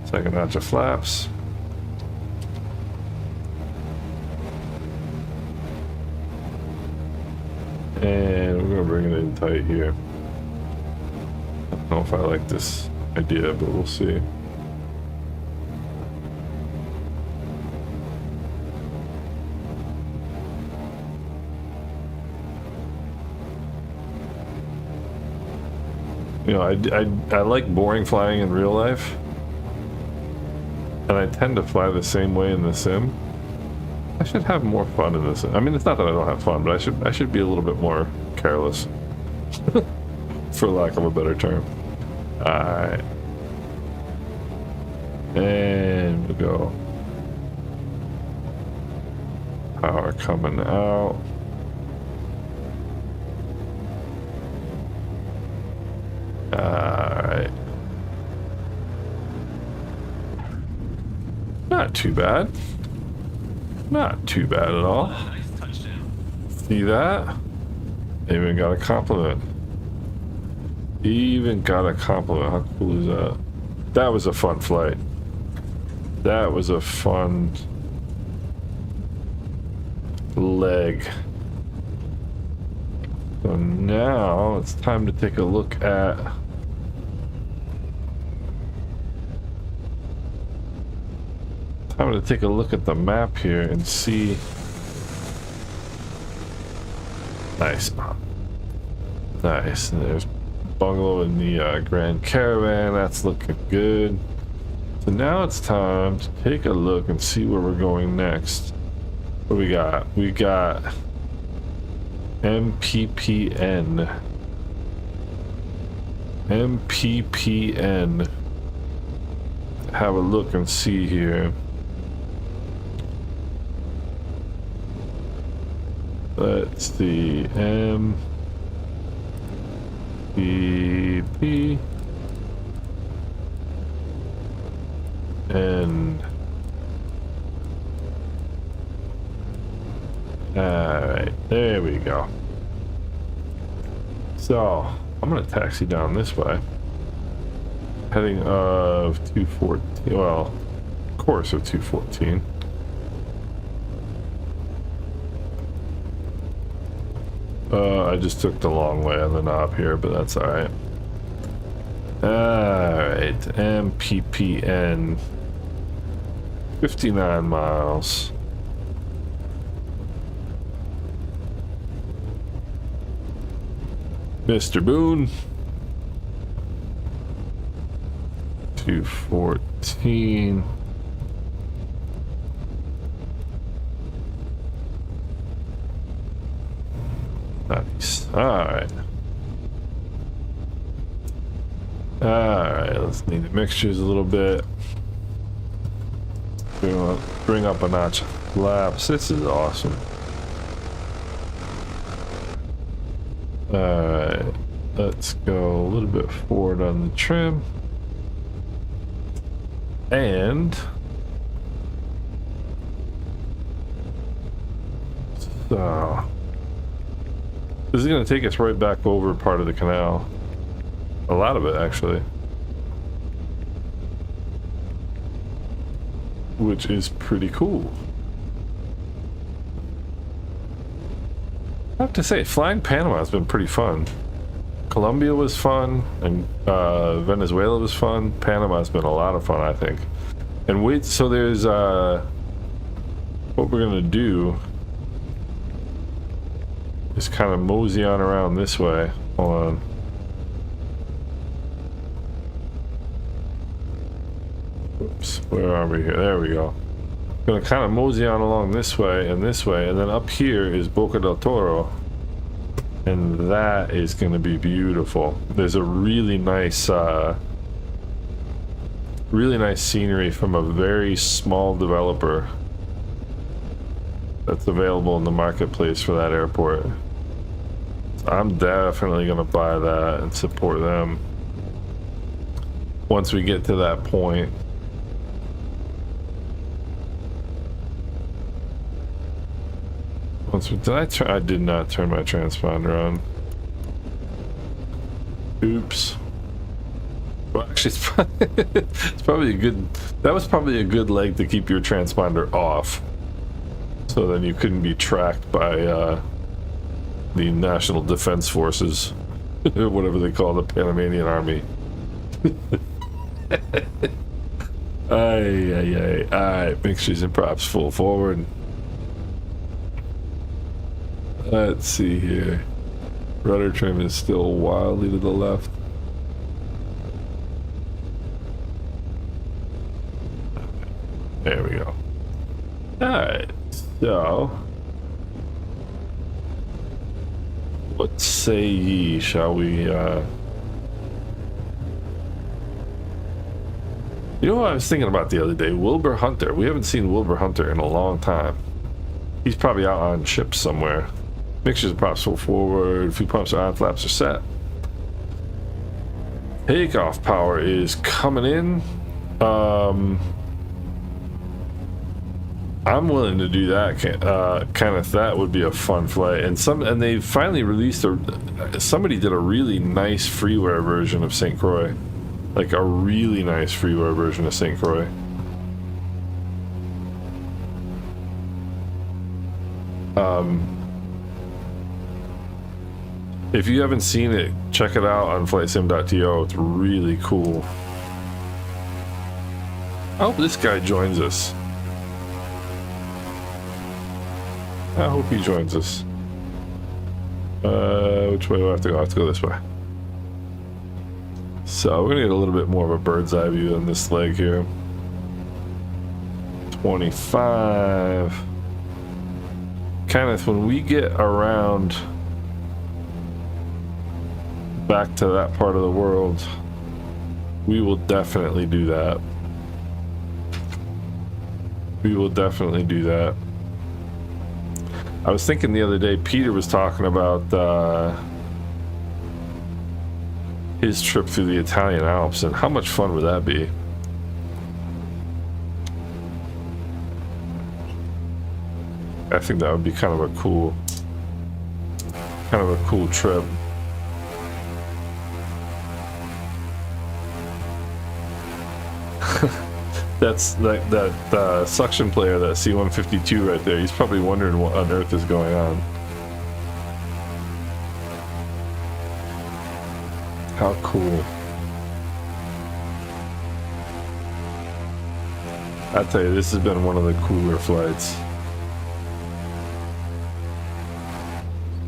Second notch of flaps. And we're gonna bring it in tight here. I don't know if I like this idea, but we'll see. You know, I like boring flying in real life, and I tend to fly the same way in the sim. I should have more fun in this. I mean, it's not that I don't have fun, but I should be a little bit more careless, for lack of a better term. All right, and we go. Power coming out. Not too bad. Not too bad at all. Nice touchdown. See that? Even got a compliment. Even got a compliment. How cool is that? That was a fun flight. That was a fun leg. So now it's time to take a look at the map here and see. Nice. Nice. And there's bungalow in the Grand Caravan. That's looking good. So now it's time to take a look and see where we're going next. What do we got? We got MPPN. MPPN. Have a look and see here. Let's see. MPPN. Alright, there we go. So, I'm gonna taxi down this way. Heading of 214, well, course of 214. I just took the long way on the knob here, but that's alright. Alright, MPPN. 59 miles. Mr. Boone. 214. Nice. Alright. Alright, let's need the mixtures a little bit. Bring up a notch laps. This is awesome. Alright, let's go a little bit forward on the trim. And so this is going to take us right back over part of the canal. A lot of it, actually. Which is pretty cool. I have to say, flying Panama has been pretty fun. Colombia was fun, and Venezuela was fun. Panama has been a lot of fun, I think. And wait, so there's what we're gonna do is kind of mosey on around this way. Hold on. Oops, where are we here? There we go. Gonna kind of mosey on along this way, and then up here is Boca del Toro, and that is gonna be beautiful. There's a really nice scenery from a very small developer that's available in the marketplace for that airport. So I'm definitely gonna buy that and support them once we get to that point. I did not turn my transponder on. Oops. Well, actually, it's probably a good. That was probably a good leg to keep your transponder off, so then you couldn't be tracked by the National Defense Forces, or whatever they call the Panamanian Army. Ay. Alright, mixtures and props full forward. Let's see here. Rudder trim is still wildly to the left. There we go. Alright, so what say ye? Shall we, You know what I was thinking about the other day? Wilbur Hunter. We haven't seen Wilbur Hunter in a long time. He's probably out on ships somewhere. Mixtures and props full forward. Few pumps are on, flaps are set. Takeoff power is coming in. I'm willing to do that kind of. That would be a fun flight. And they finally released somebody did a really nice freeware version of St. Croix, like a really nice freeware version of St. Croix. If you haven't seen it, check it out on FlightSim.to. It's really cool. I hope this guy joins us. I hope he joins us. Which way do I have to go? I have to go this way. So we're gonna get a little bit more of a bird's eye view on this leg here. 25. Kenneth, when we get around back to that part of the world, we will definitely do that. We will definitely do that. I was thinking the other day, Peter was talking about his trip through the Italian Alps, and how much fun would that be? I think that would be kind of a cool trip. That's like that suction player, that C-152 right there. He's probably wondering what on earth is going on. How cool. I tell you, this has been one of the cooler flights.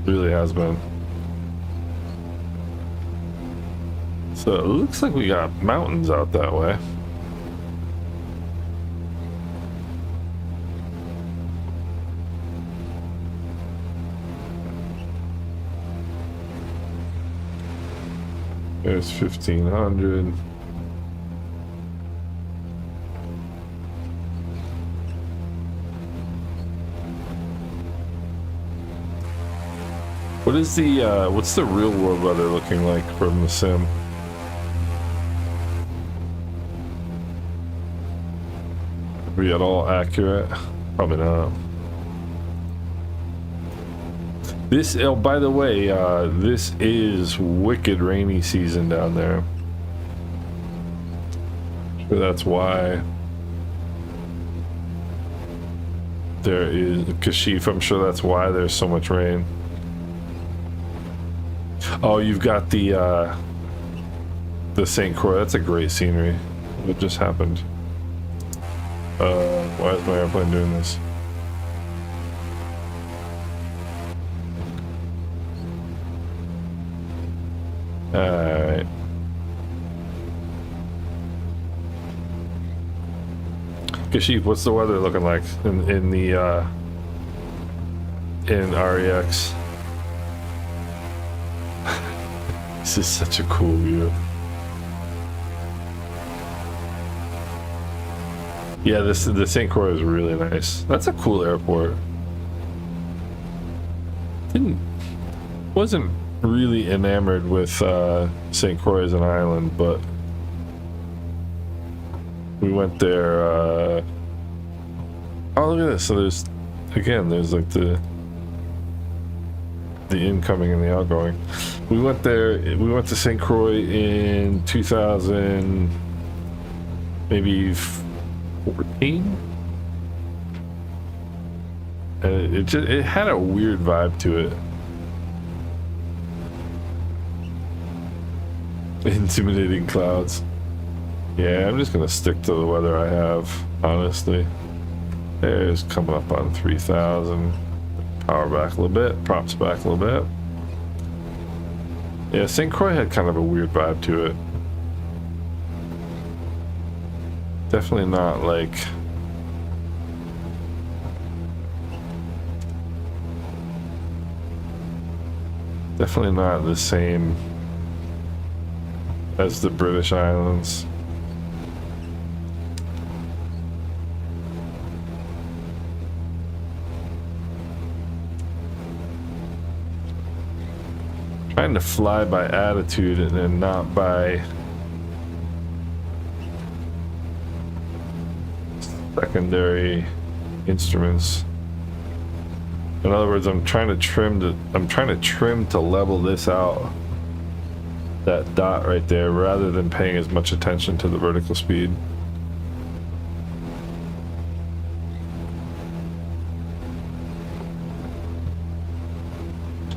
It really has been. So it looks like we got mountains out that way. There's 1500. What is the what's the real world weather looking like from the sim? Are we at all accurate? Probably not. This, oh, by the way, this is wicked rainy season down there. So that's why there is Kashif. I'm sure that's why there's so much rain. Oh, you've got the St. Croix. That's a great scenery. What just happened? Why is my airplane doing this? Alright. Kashif, what's the weather looking like in the in REX? This is such a cool view. Yeah, the St. Croix is really nice. That's a cool airport. Wasn't really enamored with St. Croix as an island, but we went there. Oh, look at this. So there's like the incoming and the outgoing. We went there. We went to St. Croix in 2000, maybe 14, and it had a weird vibe to it. Intimidating clouds. Yeah, I'm just gonna stick to the weather I have, honestly. There's coming up on 3000. Power back a little bit, props back a little bit. Yeah, St. Croix had kind of a weird vibe to it. Definitely not like... Definitely not the same as the British Islands. Trying to fly by attitude and then not by secondary instruments. In other words, I'm trying to trim to level this out, that dot right there, rather than paying as much attention to the vertical speed.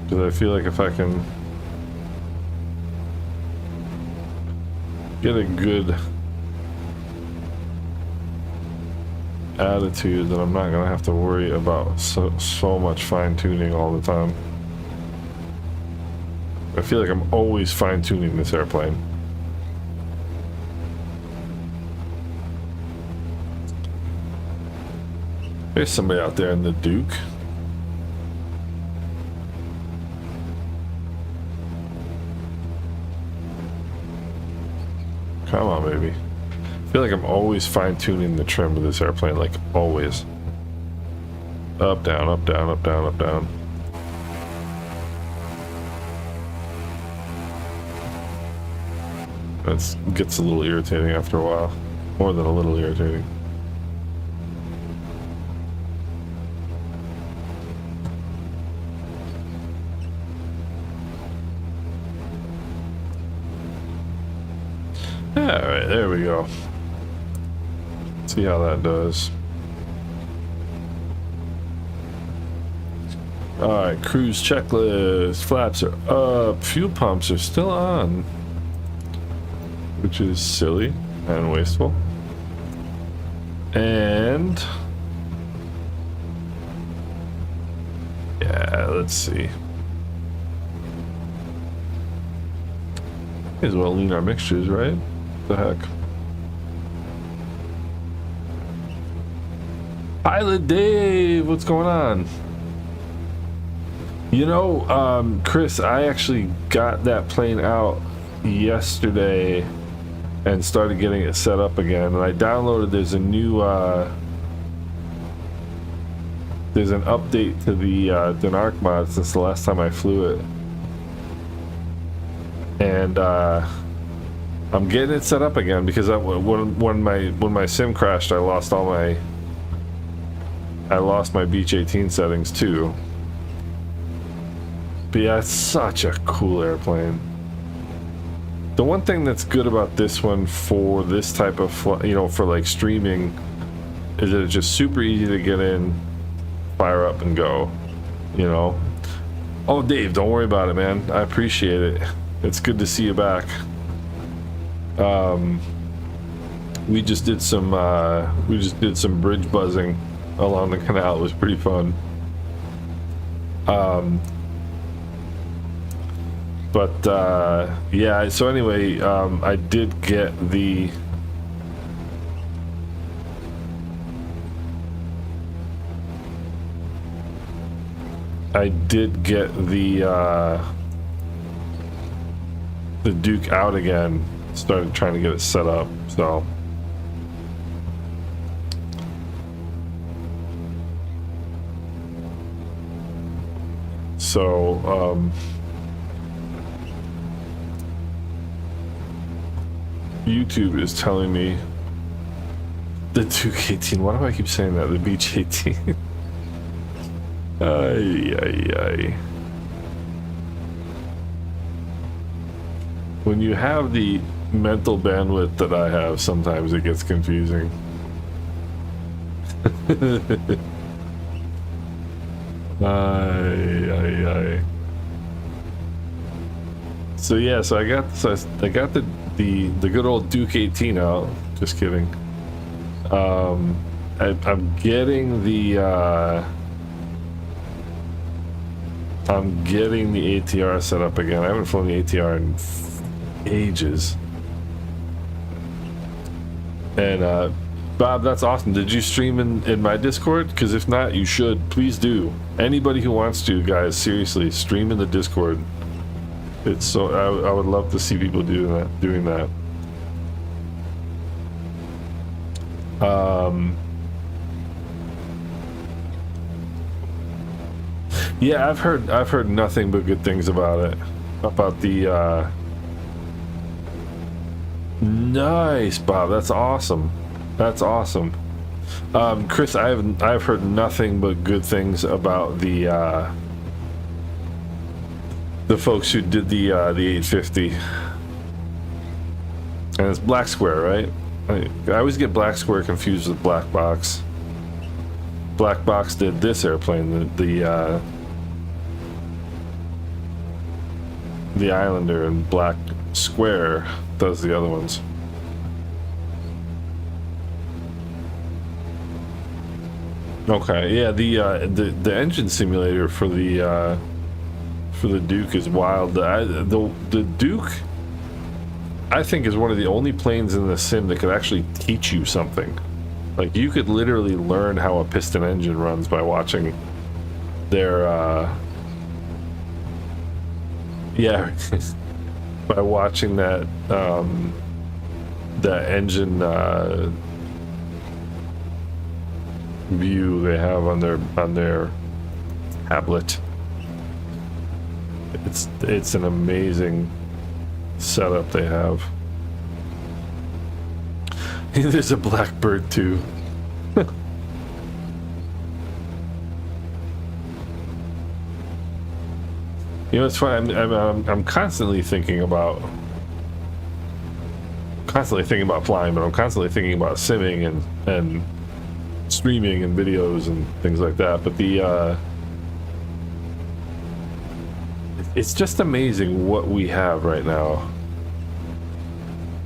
Because I feel like if I can get a good attitude, then I'm not gonna have to worry about so much fine-tuning all the time. I feel like I'm always fine-tuning this airplane. There's somebody out there in the Duke. Come on, baby. I feel like I'm always fine-tuning the trim of this airplane, like always. Up, down, up, down, up, down, up, down. That gets a little irritating after a while. More than a little irritating. Alright, there we go. See how that does. Alright, cruise checklist. Flaps are up. Fuel pumps are still on, which is silly and wasteful. And yeah, let's see. May as well lean our mixtures, right? The heck. Pilot Dave, what's going on? You know, Chris, I actually got that plane out yesterday and started getting it set up again, and I downloaded, there's a new there's an update to the Denark mod since the last time I flew it, and I'm getting it set up again because when my sim crashed, I lost my Beach 18 settings too. But yeah, it's such a cool airplane. The one thing that's good about this one for this type of for like streaming is that it's just super easy to get in, fire up, and go. You know. Oh, Dave, don't worry about it, man. I appreciate it. It's good to see you back. We just did some bridge buzzing along the canal. It was pretty fun. Yeah, so anyway, I did get the Duke out again. Started trying to get it set up, so YouTube is telling me the Duke 18. Why do I keep saying that? The Beach 18. Ay, ay, ay. When you have the mental bandwidth that I have, sometimes it gets confusing. Ay, ay, ay. So yeah, so I got the good old Duke 18 out. Just kidding. I'm getting the ATR set up again. I haven't flown the ATR in ages. And Bob, that's awesome. Did you stream in my Discord? Because if not, you should. Please do. Anybody who wants to, guys, seriously, stream in the Discord. It's so I would love to see people doing that. Yeah, I've heard nothing but good things about it. About the nice, Bob. That's awesome. That's awesome. Chris, I've heard nothing but good things about the folks who did the 850. And it's Black Square, right? I always get Black Square confused with Black Box. Black Box did this airplane, the Islander, and Black Square does the other ones. Okay, yeah, the engine simulator for the Duke is wild. The Duke, I think, is one of the only planes in the sim that could actually teach you something. Like, you could literally learn how a piston engine runs by watching their yeah, by watching that that engine view they have on their tablet. It's an amazing setup they have. There's a Blackbird too. You know, it's funny. I'm constantly thinking about flying, but I'm constantly thinking about simming and streaming and videos and things like that. But it's just amazing what we have right now.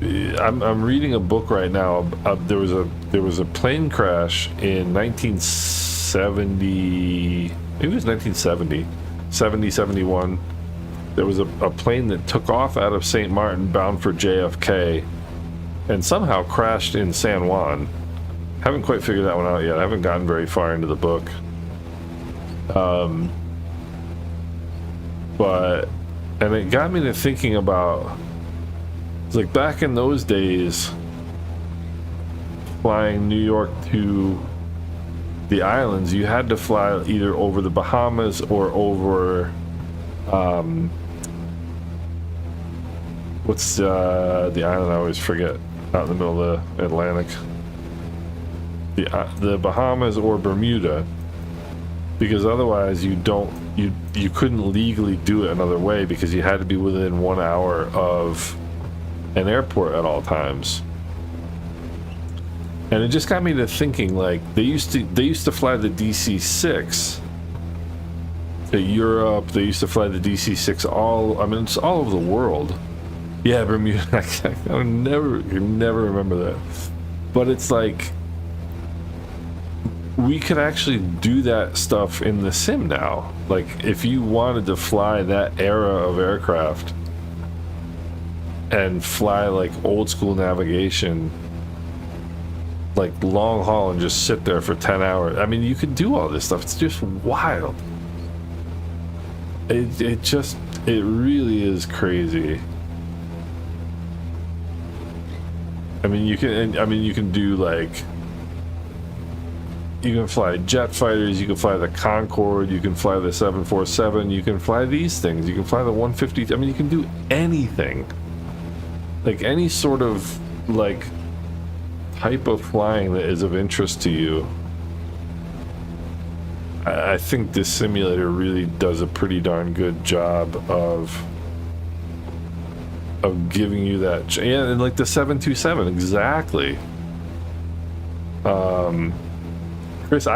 I'm reading a book right now. There was a plane crash in 1970. Maybe it was 1970, 71. There was a plane that took off out of St. Martin bound for JFK and somehow crashed in San Juan. Haven't quite figured that one out yet. I haven't gotten very far into the book. And it got me to thinking about, it's like back in those days, flying New York to the islands, you had to fly either over the Bahamas or over, what's the island I always forget, out in the middle of the Atlantic. The Bahamas or Bermuda, because otherwise you couldn't legally do it another way, because you had to be within 1 hour of an airport at all times. And it just got me to thinking, like, they used to fly the DC-6 to Europe. They used to fly the DC-6 it's all over the world. Yeah, Bermuda. I never remember that. But it's like, we could actually do that stuff in the sim now. Like, if you wanted to fly that era of aircraft and fly like old school navigation, like long haul, and just sit there for 10 hours, I mean, you could do all this stuff. It's just wild. It really is crazy. I mean, you can do, like, you can fly jet fighters, you can fly the Concorde, you can fly the 747, you can fly these things, you can fly the 150. I mean, you can do anything. Like, any sort of, like, type of flying that is of interest to you. I think this simulator really does a pretty darn good job of giving you that. Yeah, and like the 727, exactly. Chris,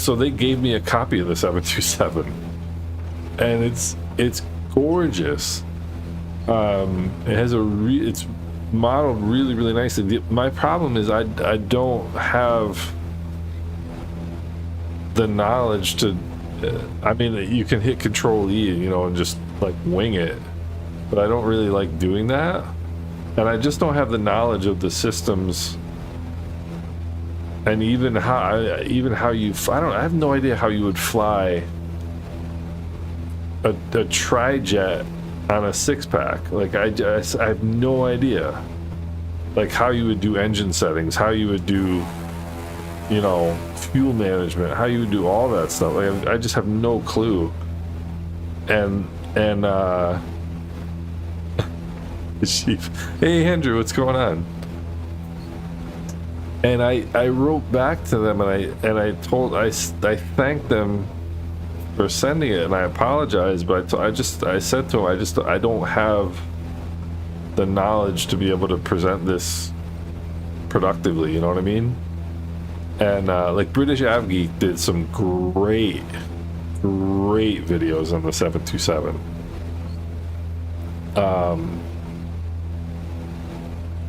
so they gave me a copy of the 727, and it's gorgeous. It has it's modeled really, really nicely. My problem is I don't have the knowledge to. I mean, you can hit Control E, and just like wing it, but I don't really like doing that, and I just don't have the knowledge of the systems. And even how you, I have no idea how you would fly a tri-jet on a 6-pack. Like, I have no idea, like, how you would do engine settings, how you would do, fuel management, how you would do all that stuff. Like, I just have no clue. And Chief, hey Andrew, what's going on? And I wrote back to them, and I thanked them for sending it, and I apologized, but I said to them, I don't have the knowledge to be able to present this productively, you know what I mean? And like British AvGeek did some great videos on the 727.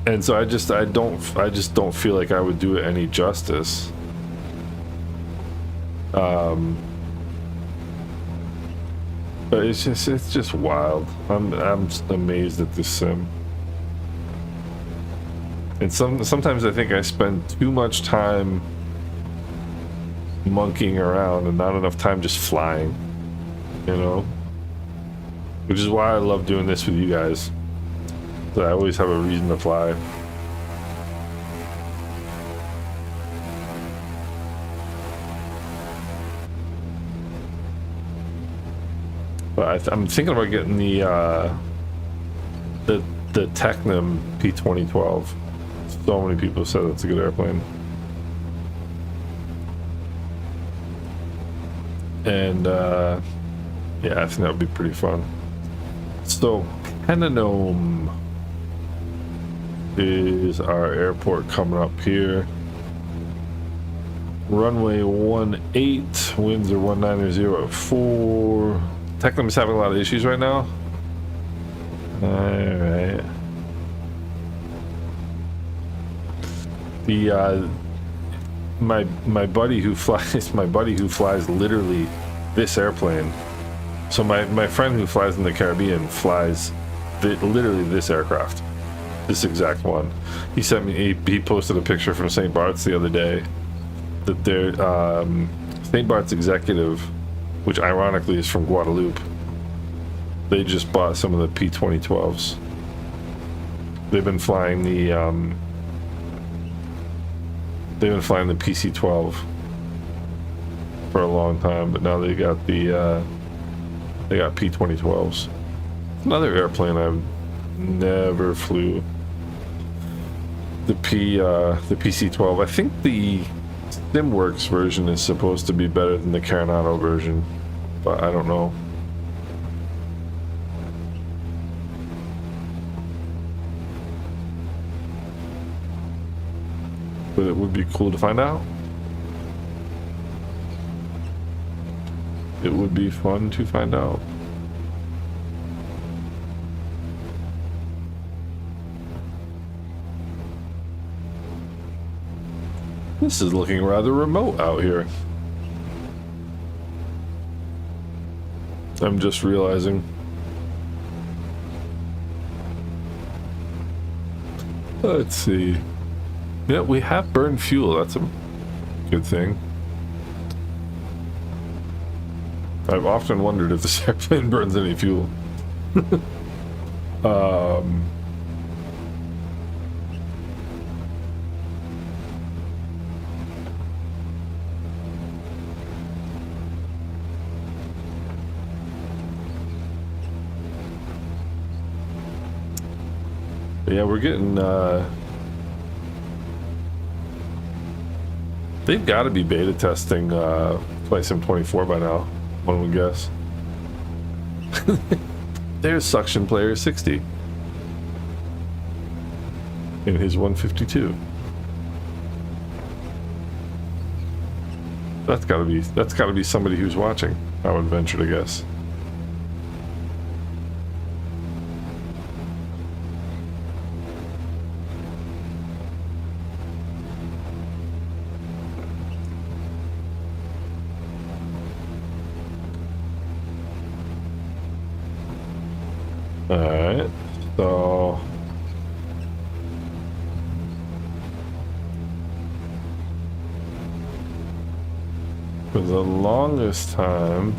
And so I just don't feel like I would do it any justice. But it's just wild. I'm just amazed at this sim. And sometimes I think I spend too much time monkeying around and not enough time just flying, you know? Which is why I love doing this with you guys. So I always have a reason to fly. But I'm thinking about getting the Technam P2012. So many people said it's a good airplane. And yeah, I think that would be pretty fun. So Panama is our airport coming up here. Runway 18, winds are 190.04. Technam is having a lot of issues right now. Alright. The my buddy who flies literally this airplane. So my friend who flies in the Caribbean flies literally this aircraft, this exact one. He sent me, he posted a picture from St. Bart's the other day that their St. Bart's executive, which ironically is from Guadeloupe, they just bought some of the P2012s. They've been flying the PC-12 for a long time, but now they got P2012s. Another airplane I've never flew. The PC-12. I think the SimWorks version is supposed to be better than the Canal version, but I don't know. But it would be cool to find out. It would be fun to find out. This is looking rather remote out here. I'm just realizing. Let's see. Yeah, we have burned fuel. That's a good thing. I've often wondered if this airplane burns any fuel. Yeah, we're getting they've got to be beta testing FlightSim24 by now, one would guess. There's Suction Player 60 in his 152. That's got to be somebody who's watching, I would venture to guess. Alright, so for the longest time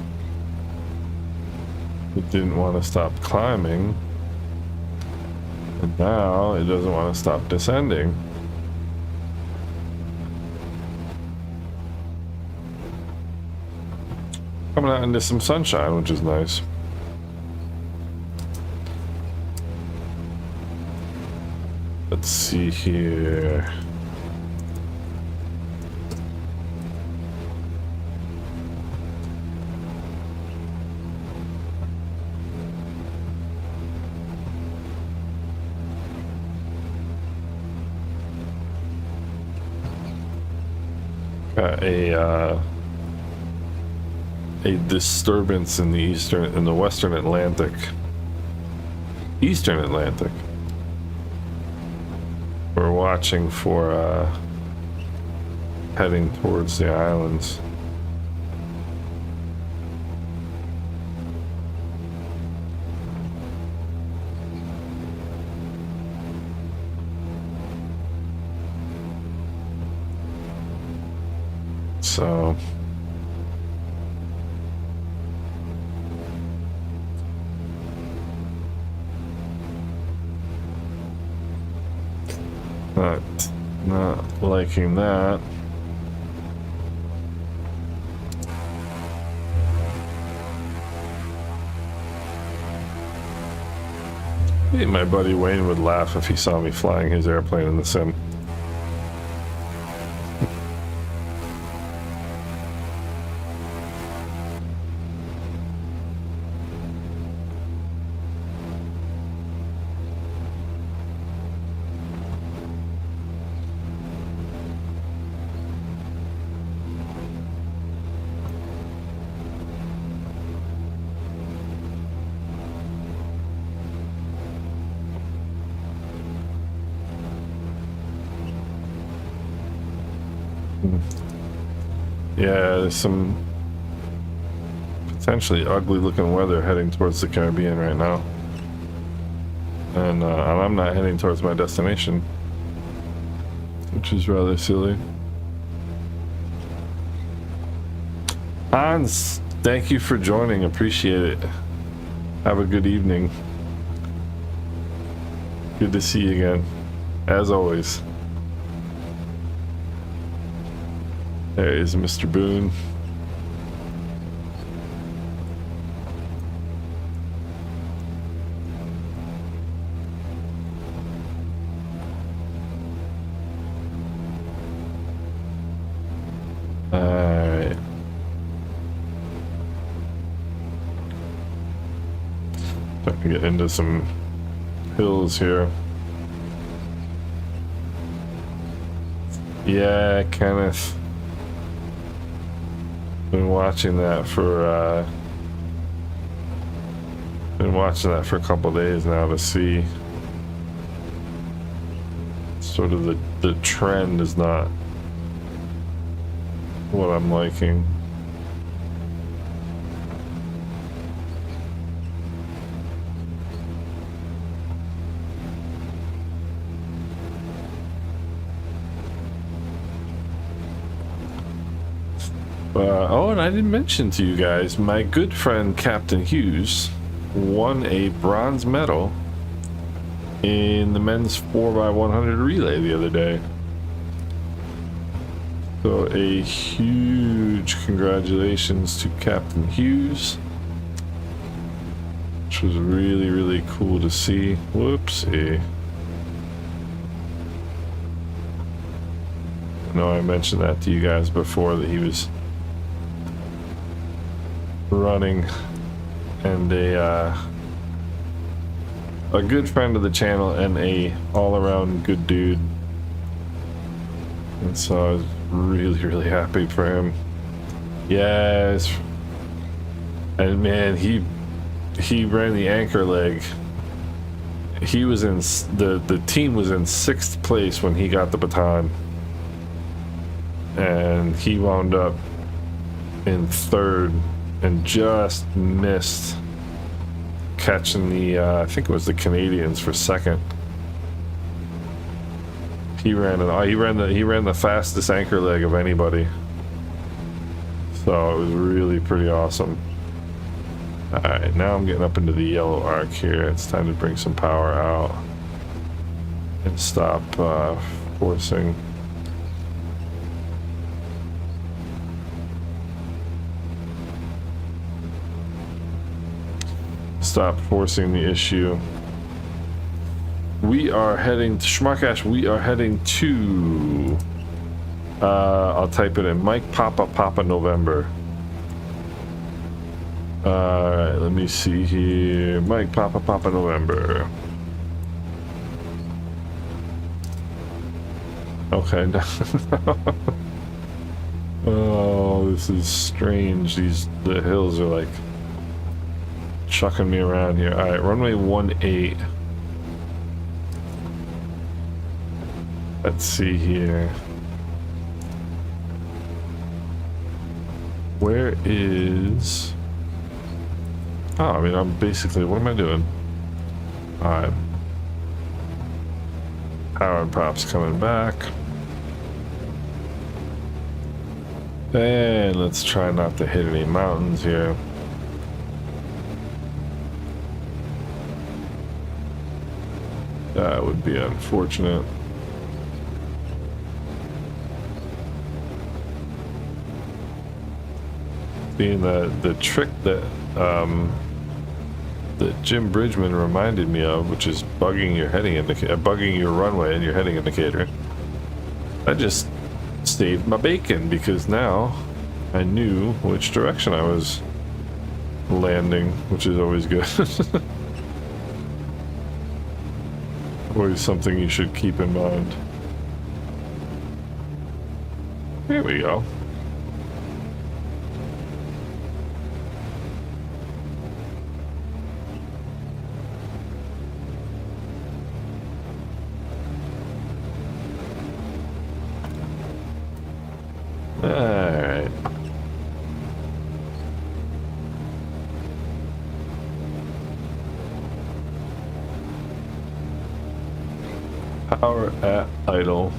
it didn't want to stop climbing, and now it doesn't want to stop descending. Coming out into some sunshine, which is nice. Let's see here. Got a disturbance in the western Atlantic. Eastern Atlantic. We're watching for heading towards the islands. So not liking that. Maybe my buddy Wayne would laugh if he saw me flying his airplane in the sim. Yeah, there's some potentially ugly looking weather heading towards the Caribbean right now. And I'm not heading towards my destination, which is rather silly. Hans, thank you for joining. Appreciate it. Have a good evening. Good to see you again, as always. There is Mr. Boone. Alright. I can get into some hills here. Yeah, Kenneth. Been watching that for a couple days now to see sort of the trend is not what I'm liking. Oh, and I didn't mention to you guys, my good friend Captain Hughes won a bronze medal in the men's 4x100 relay the other day. So a huge congratulations to Captain Hughes, which was really, really cool to see. Whoopsie. I know I mentioned that to you guys before, that he was running, and a good friend of the channel and a all-around good dude, and so I was really, really happy for him. Yes, and man, he ran the anchor leg. He was in the team was in 6th place when he got the baton, and he wound up in 3rd and just missed catching the I think it was the Canadians for 2nd. He ran the fastest anchor leg of anybody, so it was really pretty awesome. All right, now I'm getting up into the yellow arc here. It's time to bring some power out and stop forcing. Stop forcing the issue. We are heading to Schmarkash. We are heading to I'll type it in. Mike Papa November. Alright, let me see here. Mike Papa November. Okay. Oh, this is strange. The hills are like chucking me around here. All right, runway 18. Let's see here. Where is... Oh, I mean, I'm basically... What am I doing? Alright. Power and props coming back. And let's try not to hit any mountains here. That would be unfortunate. Being the trick that that Jim Bridgman reminded me of, which is bugging your heading indicator, bugging your runway and your heading indicator. I just saved my bacon because now I knew which direction I was landing, which is always good. Always something you should keep in mind. Here we go. Alright. Power at idle.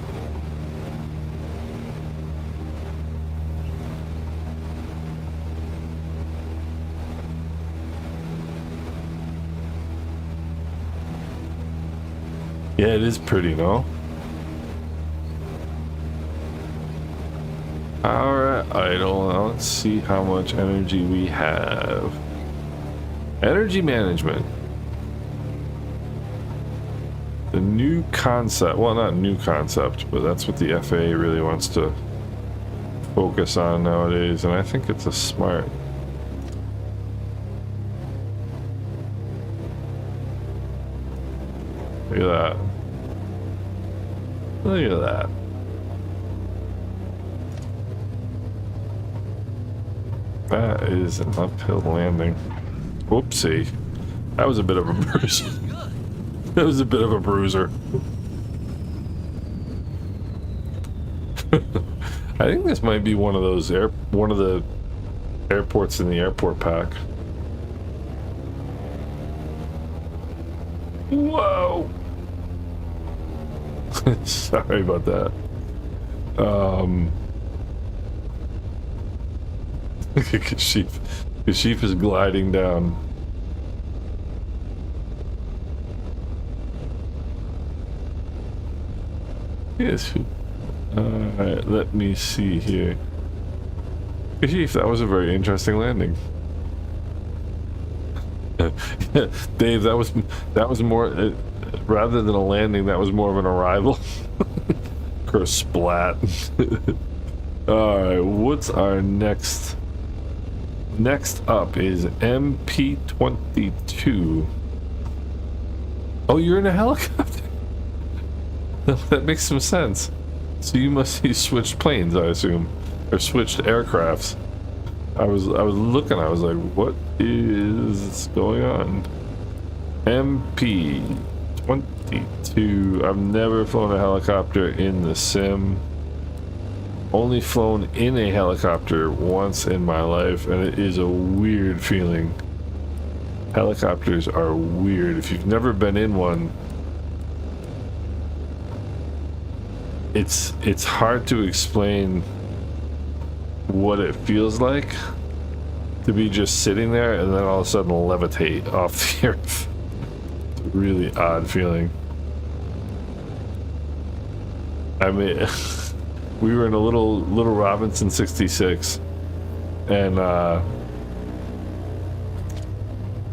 Yeah, it is pretty, no? Power at idle. Now let's see how much energy we have. Energy management. The new concept. Well, not new concept, but that's what the FAA really wants to focus on nowadays, and I think it's a smart. Look at that. Look at that. That is an uphill landing. Whoopsie. That was a bit of a bruiser. That was a bit of a bruiser. I think this might be one of those one of the airports in the airport pack. Whoa. Sorry about that. Kashif is gliding down. Yes. Alright, let me see here. Kashif, that was a very interesting landing. Dave, that was more rather than a landing, that was more of an arrival. Or a splat. Alright, what's our next up is MP22. Oh, you're in a helicopter? That makes some sense. So you switched planes, I assume, or switched aircrafts. I was looking. I was like, what is going on? MP22. I've never flown a helicopter in the sim. Only flown in a helicopter once in my life, and it is a weird feeling. Helicopters are weird. If you've never been in one, it's hard to explain what it feels like to be just sitting there and then all of a sudden levitate off the earth. It's a really odd feeling. I mean, we were in a little Robinson 66, and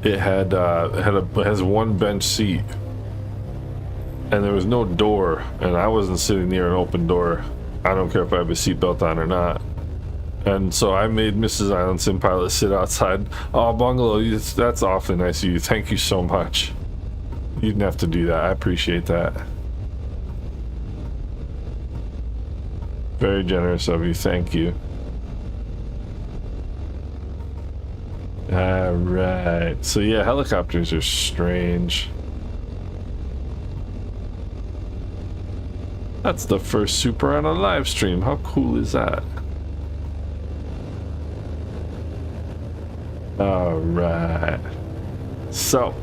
it has one bench seat, and there was no door, and I wasn't sitting near an open door. I don't care if I have a seatbelt on or not. And so I made Mrs. IslandSimPilot sit outside. Oh, bungalow, that's awfully nice of you. Thank you so much. You didn't have to do that. I appreciate that. Very generous of you. Thank you. All right. So yeah, helicopters are strange. That's the first Super on a live stream. How cool is that? All right. So,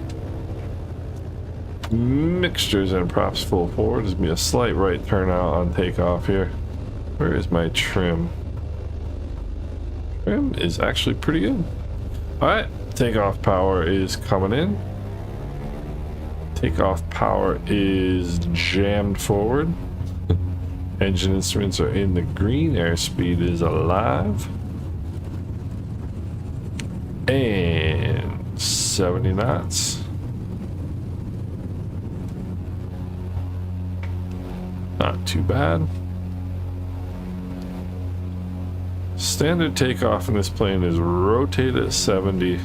mixtures and props full forward. There's gonna be a slight right turnout on takeoff here. Where is my trim? Trim is actually pretty good. All right, takeoff power is coming in. Takeoff power is jammed forward. Engine instruments are in the green. Airspeed is alive. And 70 knots. Not too bad. Standard takeoff in this plane is rotate at 70,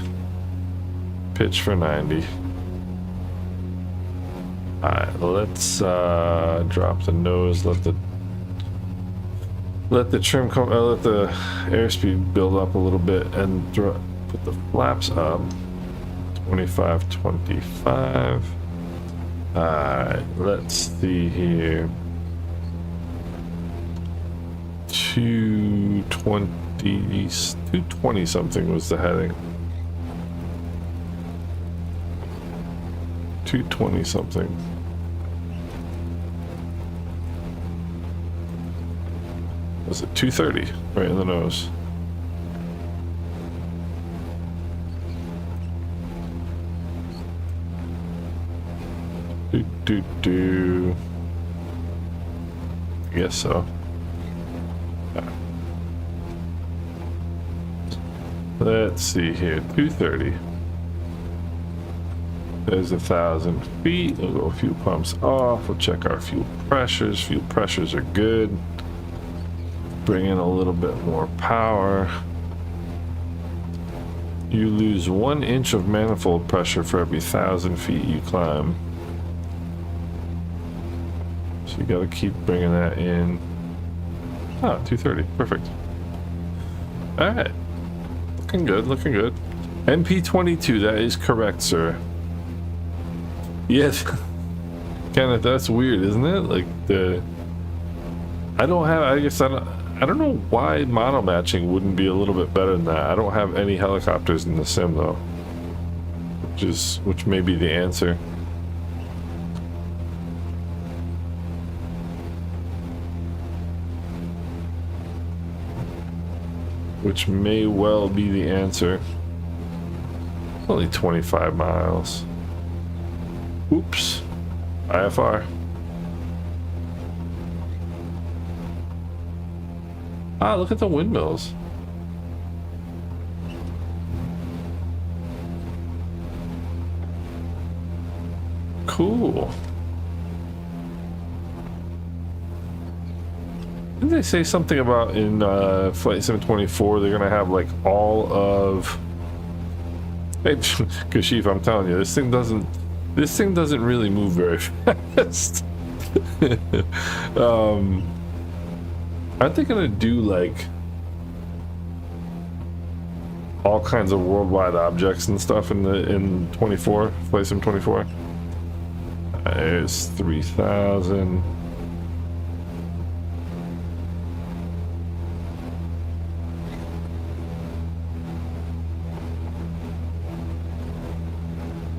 pitch for 90. Alright, let's drop the nose, let the trim come, let the airspeed build up a little bit, and put the flaps up. 25, 25. Alright, let's see here. 220 something was the heading. 220 something. Was it 230? Right in the nose. Do. I guess so. Yeah. Let's see here. 230. There's 1,000 feet. We'll go a few pumps off. We'll check our fuel pressures. Fuel pressures are good. Bring in a little bit more power. You lose 1 inch of manifold pressure for every 1,000 feet you climb. So you gotta keep bringing that in. Ah, 230, perfect. All right, looking good, looking good. MP22, that is correct, sir. Yes, Kenneth, that's weird, isn't it? Like I don't know why mono matching wouldn't be a little bit better than that. I don't have any helicopters in the sim though, which may be the answer. Which may well be the answer. Only 25 miles. Oops. IFR. Ah, look at the windmills. Cool. Didn't they say something about in Flight Sim 24 they're gonna have like all of... Hey, Kashif, I'm telling you, this thing doesn't really move very fast. Aren't they gonna do like all kinds of worldwide objects and stuff in 24, Flight Sim 24? There's 3,000.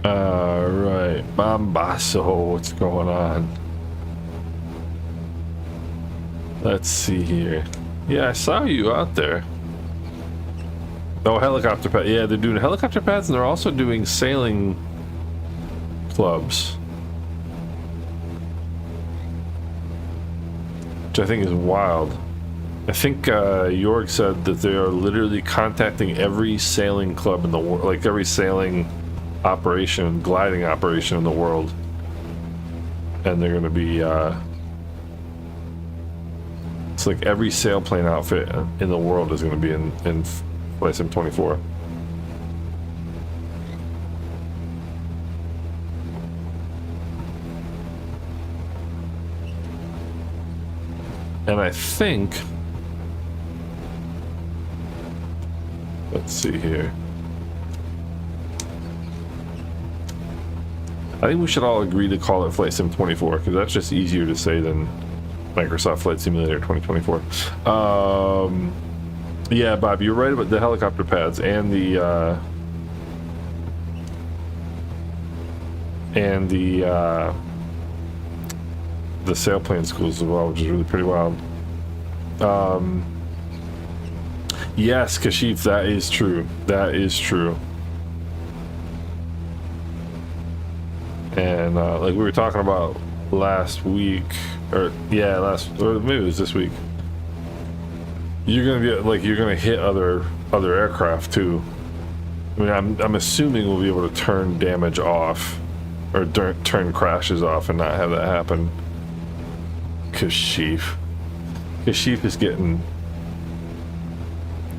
Alright, Bombasso, what's going on? Let's see here. Yeah, I saw you out there. Oh, helicopter pad. Yeah, they're doing helicopter pads and they're also doing sailing clubs. Which I think is wild. I think Jorg said that they are literally contacting every sailing club in the world, like every sailing operation, gliding operation in the world, and they're going to be it's like every sailplane outfit in the world is going to be in Flight Sim 24. And I think, let's see here. I think we should all agree to call it Flight Sim 24 because that's just easier to say than Microsoft Flight Simulator 2024. Yeah, Bob, you're right about the helicopter pads and the sailplane schools as well, which is really pretty wild. Yes, Kashif, that is true. That is true. And like we were talking about last week, or yeah, or maybe it was this week. You're gonna be like, you're gonna hit other aircraft too. I mean, I'm assuming we'll be able to turn damage off, or turn crashes off, and not have that happen. Kashif is getting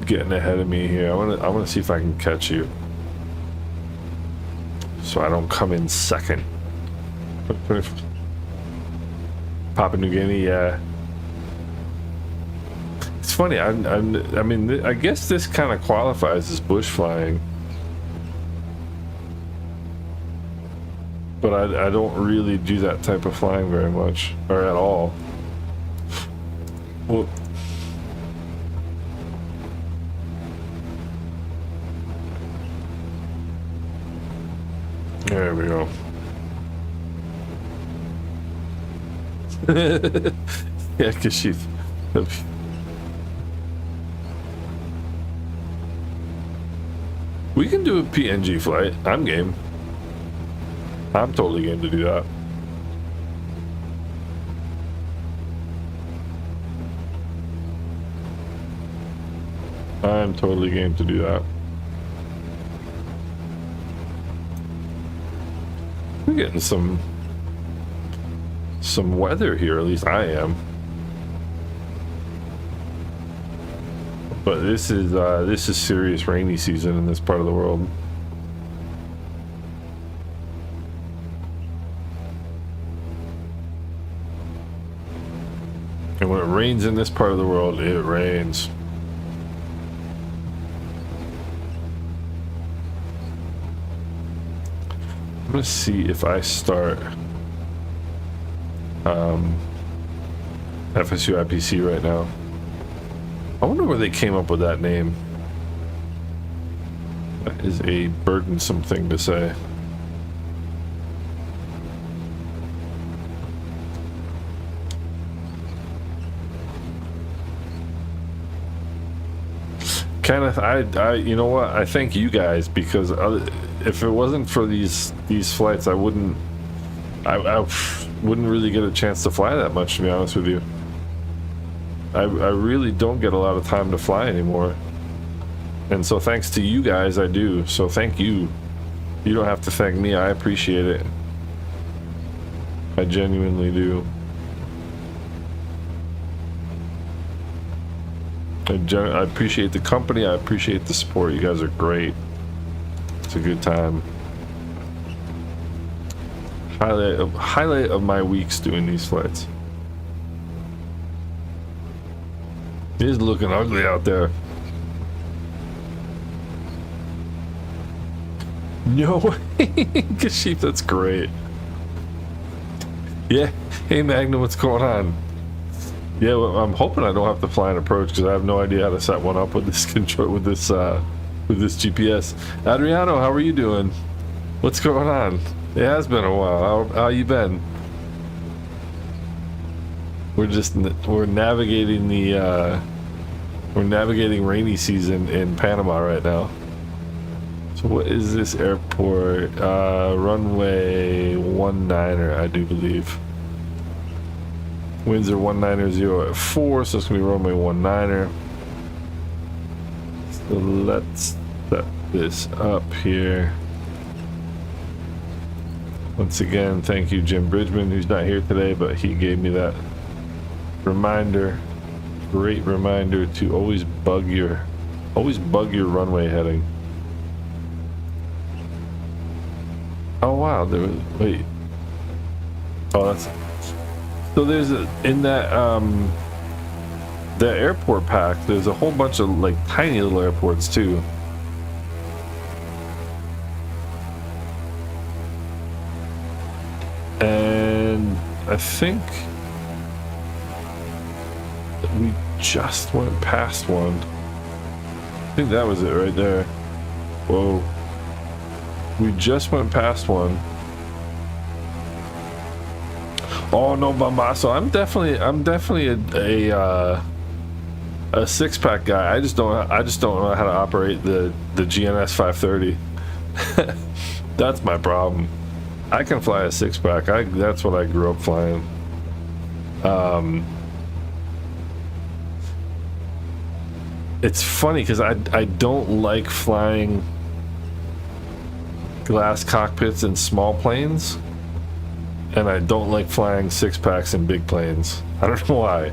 ahead of me here. I want to see if I can catch you, so I don't come in second. Papua New Guinea, yeah. It's funny. I mean, I guess this kind of qualifies as bush flying, but I don't really do that type of flying very much, or at all. Well, there we go. Yeah, Kashif. We can do a PNG flight. I'm game. I'm totally game to do that. I'm totally game to do that. We're getting some weather here, at least I am. But this is serious rainy season in this part of the world. And when it rains in this part of the world, it rains. I'm gonna see if I start FSU IPC right now. I wonder where they came up with that name. That is a burdensome thing to say. Kenneth, I you know what? I thank you guys, because if it wasn't for these flights, I wouldn't really get a chance to fly that much, to be honest with you. I really don't get a lot of time to fly anymore. And so thanks to you guys, I do. So thank you. You don't have to thank me. I appreciate it. I genuinely do. I appreciate the company. I appreciate the support. You guys are great. It's a good time. Highlight of my weeks doing these flights. It is looking ugly out there. No way. Kashif, that's great. Yeah. Hey Magnum, what's going on? Yeah, well, I'm hoping I don't have to fly an approach, because I have no idea how to set one up with this control, with this GPS. Adriano, how are you doing? What's going on? It has been a while. How you been? We're navigating rainy season in Panama right now. So what is this airport? Runway 19er, I do believe. Winds are 190 at 4, so it's gonna be runway 19er. So let's set this up here. Once again, thank you, Jim Bridgman, who's not here today, but he gave me that reminder. Great reminder to always bug your runway heading. Oh wow, there was, wait. Oh, that's, so there's in that the airport pack, there's a whole bunch of like tiny little airports too. I think that we just went past one. I think that was it right there. Whoa. We just went past one. Oh no, Bama. So I'm definitely a six-pack guy. I just don't know how to operate the GNS 530. That's my problem. I can fly a six-pack. That's what I grew up flying. It's funny because I don't like flying glass cockpits in small planes, and I don't like flying six-packs in big planes. I don't know why.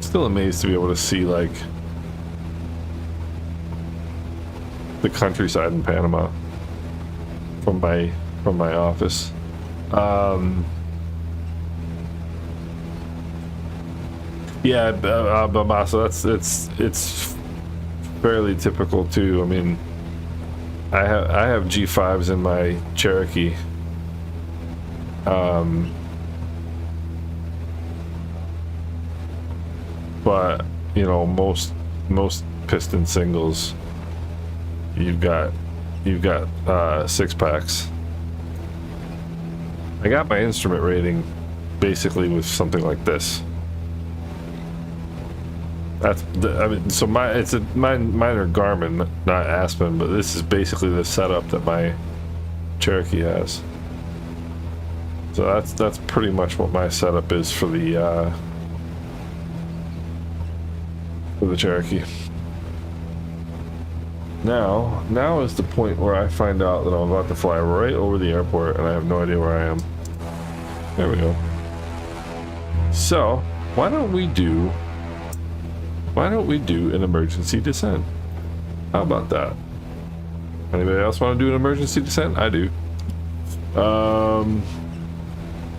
Still amazed to be able to see like the countryside in Panama from my office. Yeah, but so it's fairly typical too. I mean, I have G5s in my Cherokee. But you know, most piston singles, you've got six packs. I got my instrument rating basically with something like this. I mean, so mine are Garmin, not Aspen, but this is basically the setup that my Cherokee has. So that's pretty much what my setup is for the Cherokee. Now is the point where I find out that I'm about to fly right over the airport and I have no idea where I am. There we go. So why don't we do an emergency descent? How about that? Anybody else want to do an emergency descent? I do.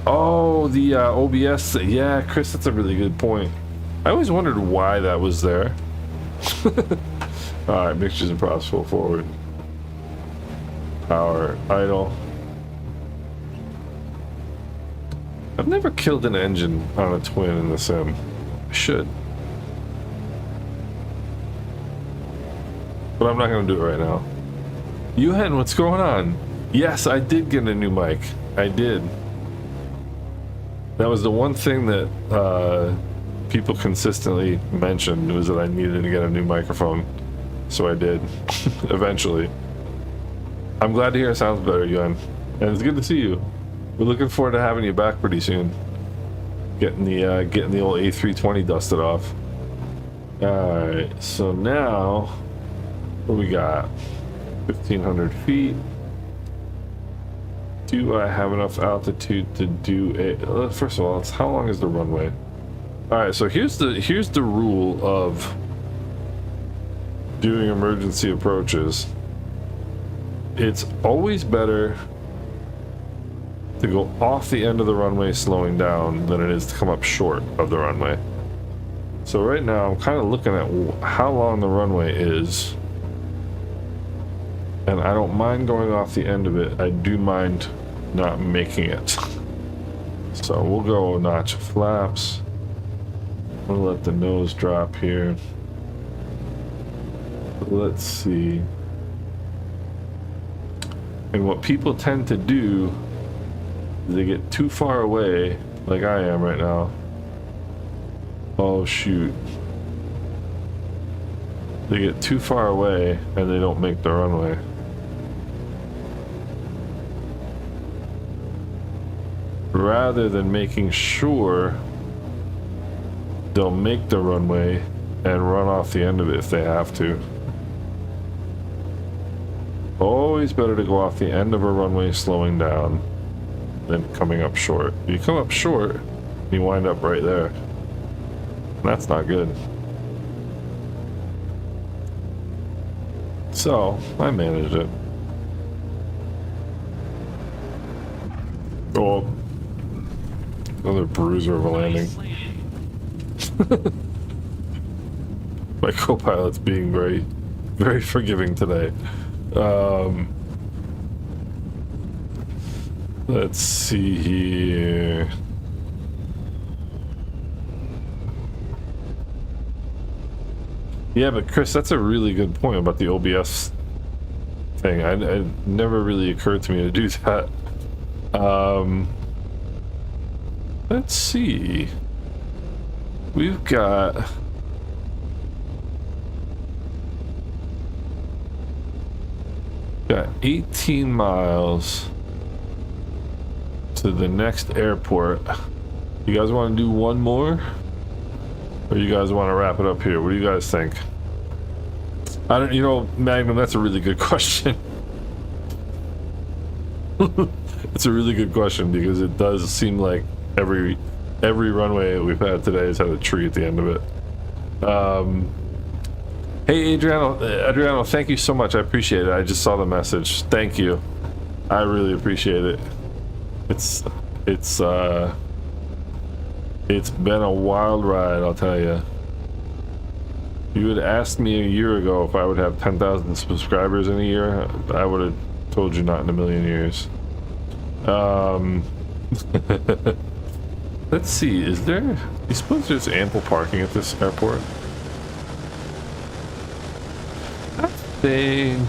Oh, the OBS. Yeah, Chris, that's a really good point. I always wondered why that was there. Alright, mixtures and props full forward. Power idle. I've never killed an engine on a twin in the sim. I should. But I'm not going to do it right now. Yuhen, what's going on? Yes, I did get a new mic. I did. That was the one thing that people consistently mentioned, was that I needed to get a new microphone. So I did. Eventually. I'm glad to hear it sounds better, Yuhen. And it's good to see you. We're looking forward to having you back pretty soon. Getting the old A320 dusted off. Alright, so now what we got? 1,500 feet. Do I have enough altitude to do a... First of all, how long is the runway? Alright, so here's the rule of doing emergency approaches. It's always better to go off the end of the runway slowing down than it is to come up short of the runway. So right now I'm kind of looking at how long the runway is, and I don't mind going off the end of it. I do mind not making it. So we'll go notch flaps. We'll let the nose drop here. Let's see. And what people tend to do is they get too far away, like I am right now. Oh shoot. They get too far away and they don't make the runway. Rather than making sure they'll make the runway and run off the end of it if they have to. Always better to go off the end of a runway slowing down than coming up short. You come up short, you wind up right there. And that's not good. So, I managed it. Oh, another bruiser of a landing. My co-pilot's being very, very forgiving today. Let's see here. Yeah, but Chris, that's a really good point about the OBS thing. It never really occurred to me to do that. Let's see. We've got... got 18 miles to the next airport. You guys want to do one more? Or you guys want to wrap it up here? What do you guys think? I don't, you know, Magnum, that's a really good question. It's a really good question because it does seem like every runway we've had today has had a tree at the end of it. Hey Adriano, thank you so much. I appreciate it. I just saw the message. Thank you. I really appreciate it. It's been a wild ride, I'll tell you. You had asked me a year ago if I would have 10,000 subscribers in a year. I would have told you not in a million years. Let's see, is there... you suppose there's ample parking at this airport? I think...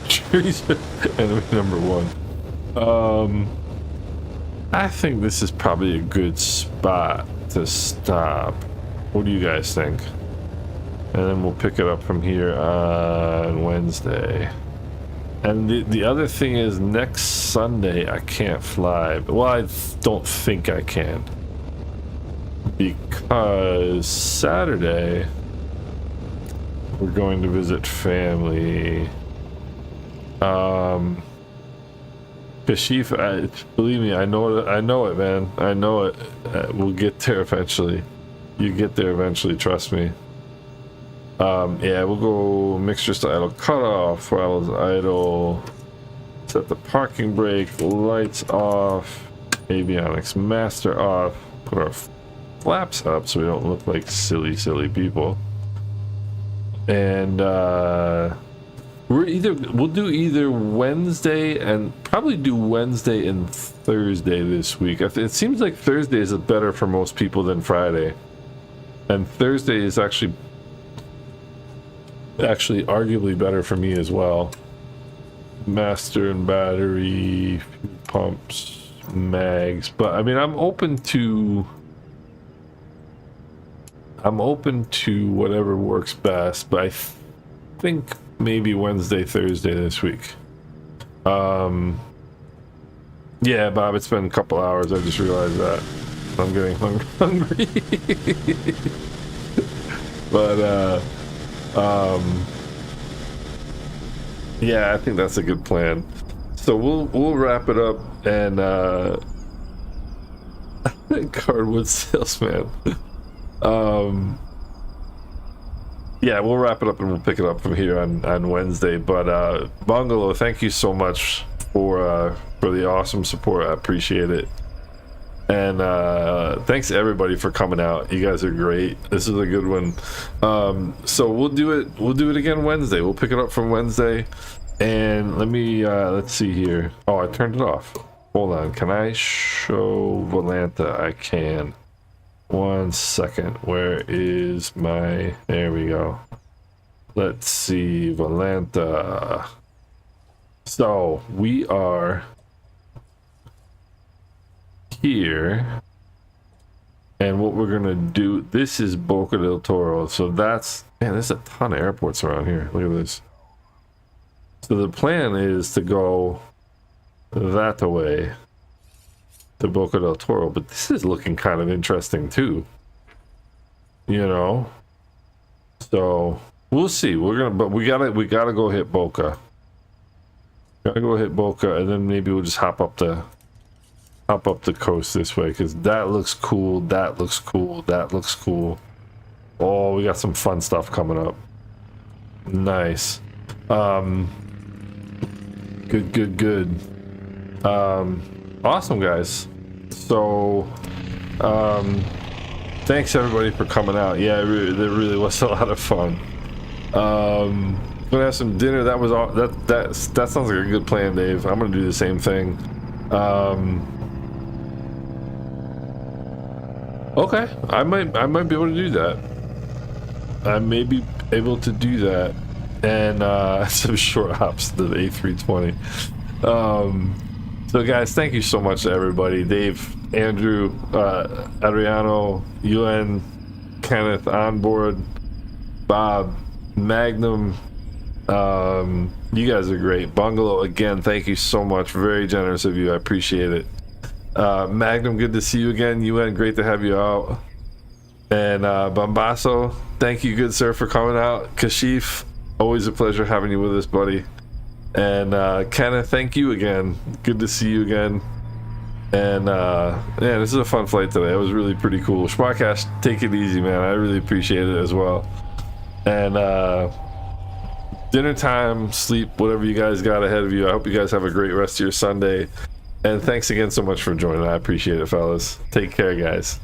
trees are enemy number one. I think this is probably a good spot to stop. What do you guys think? And then we'll pick it up from here on Wednesday. And the other thing is, next Sunday I can't fly. Well, I don't think I can, because Saturday we're going to visit family. Kashif, believe me, I know it, man. I know it. We'll get there eventually. You get there eventually, trust me. Yeah, we'll go mixtures to idle cutoff, throttles idle, set the parking brake, lights off, avionics master off, put our flaps up so we don't look like silly people. And we'll do either Wednesday, and probably do Wednesday and Thursday this week. It seems like Thursday is better for most people than Friday, and Thursday is actually arguably better for me as well. Master and battery, pumps, mags, but I mean, I'm open to whatever works best, but I think maybe Wednesday, Thursday this week. Yeah, Bob, it's been a couple hours. I just realized that. I'm getting hungry. But yeah, I think that's a good plan. So we'll wrap it up, and cardwood salesman. Yeah, we'll wrap it up and we'll pick it up from here on Wednesday. But Bungalow, thank you so much for the awesome support. I appreciate it. And thanks everybody for coming out. You guys are great. This is a good one. So we'll do it again Wednesday. We'll pick it up from Wednesday. And let me let's see here. Oh, I turned it off. Hold on. Can I show Volanta? I can. 1 second. Where is my... there we go. Let's see, Volanta. So we are here, and what we're gonna do, this is Boca del Toro, so that's, man, there's a ton of airports around here. Look at this. So the plan is to go that way to Boca del Toro, but this is looking kind of interesting too, you know. So we'll see. We're gonna, but we gotta go hit Boca. Gotta go hit Boca, and then maybe we'll just hop up the coast this way, because that looks cool. That looks cool. That looks cool. Oh, we got some fun stuff coming up. Nice. Good. Awesome, guys. So thanks everybody for coming out. Yeah, there really was a lot of fun. Gonna have some dinner. That was all. That sounds like a good plan, Dave. I'm gonna do the same thing. Okay, I might be able to do that. I may be able to do that, and some short hops to the A320. So guys, thank you so much to everybody. Dave, Andrew, Adriano, UN, Kenneth on board, Bob, Magnum. You guys are great. Bungalow, again, thank you so much. Very generous of you. I appreciate it. Magnum, good to see you again. UN, great to have you out. And Bombasso, thank you, good sir, for coming out. Kashif, always a pleasure having you with us, buddy. And Kenneth, thank you again. Good to see you again. And yeah, this is a fun flight today. It was really pretty cool. Schmarkash, take it easy, man. I really appreciate it as well. And dinner time, sleep, whatever you guys got ahead of you. I hope you guys have a great rest of your Sunday. And thanks again so much for joining. I appreciate it, fellas. Take care, guys.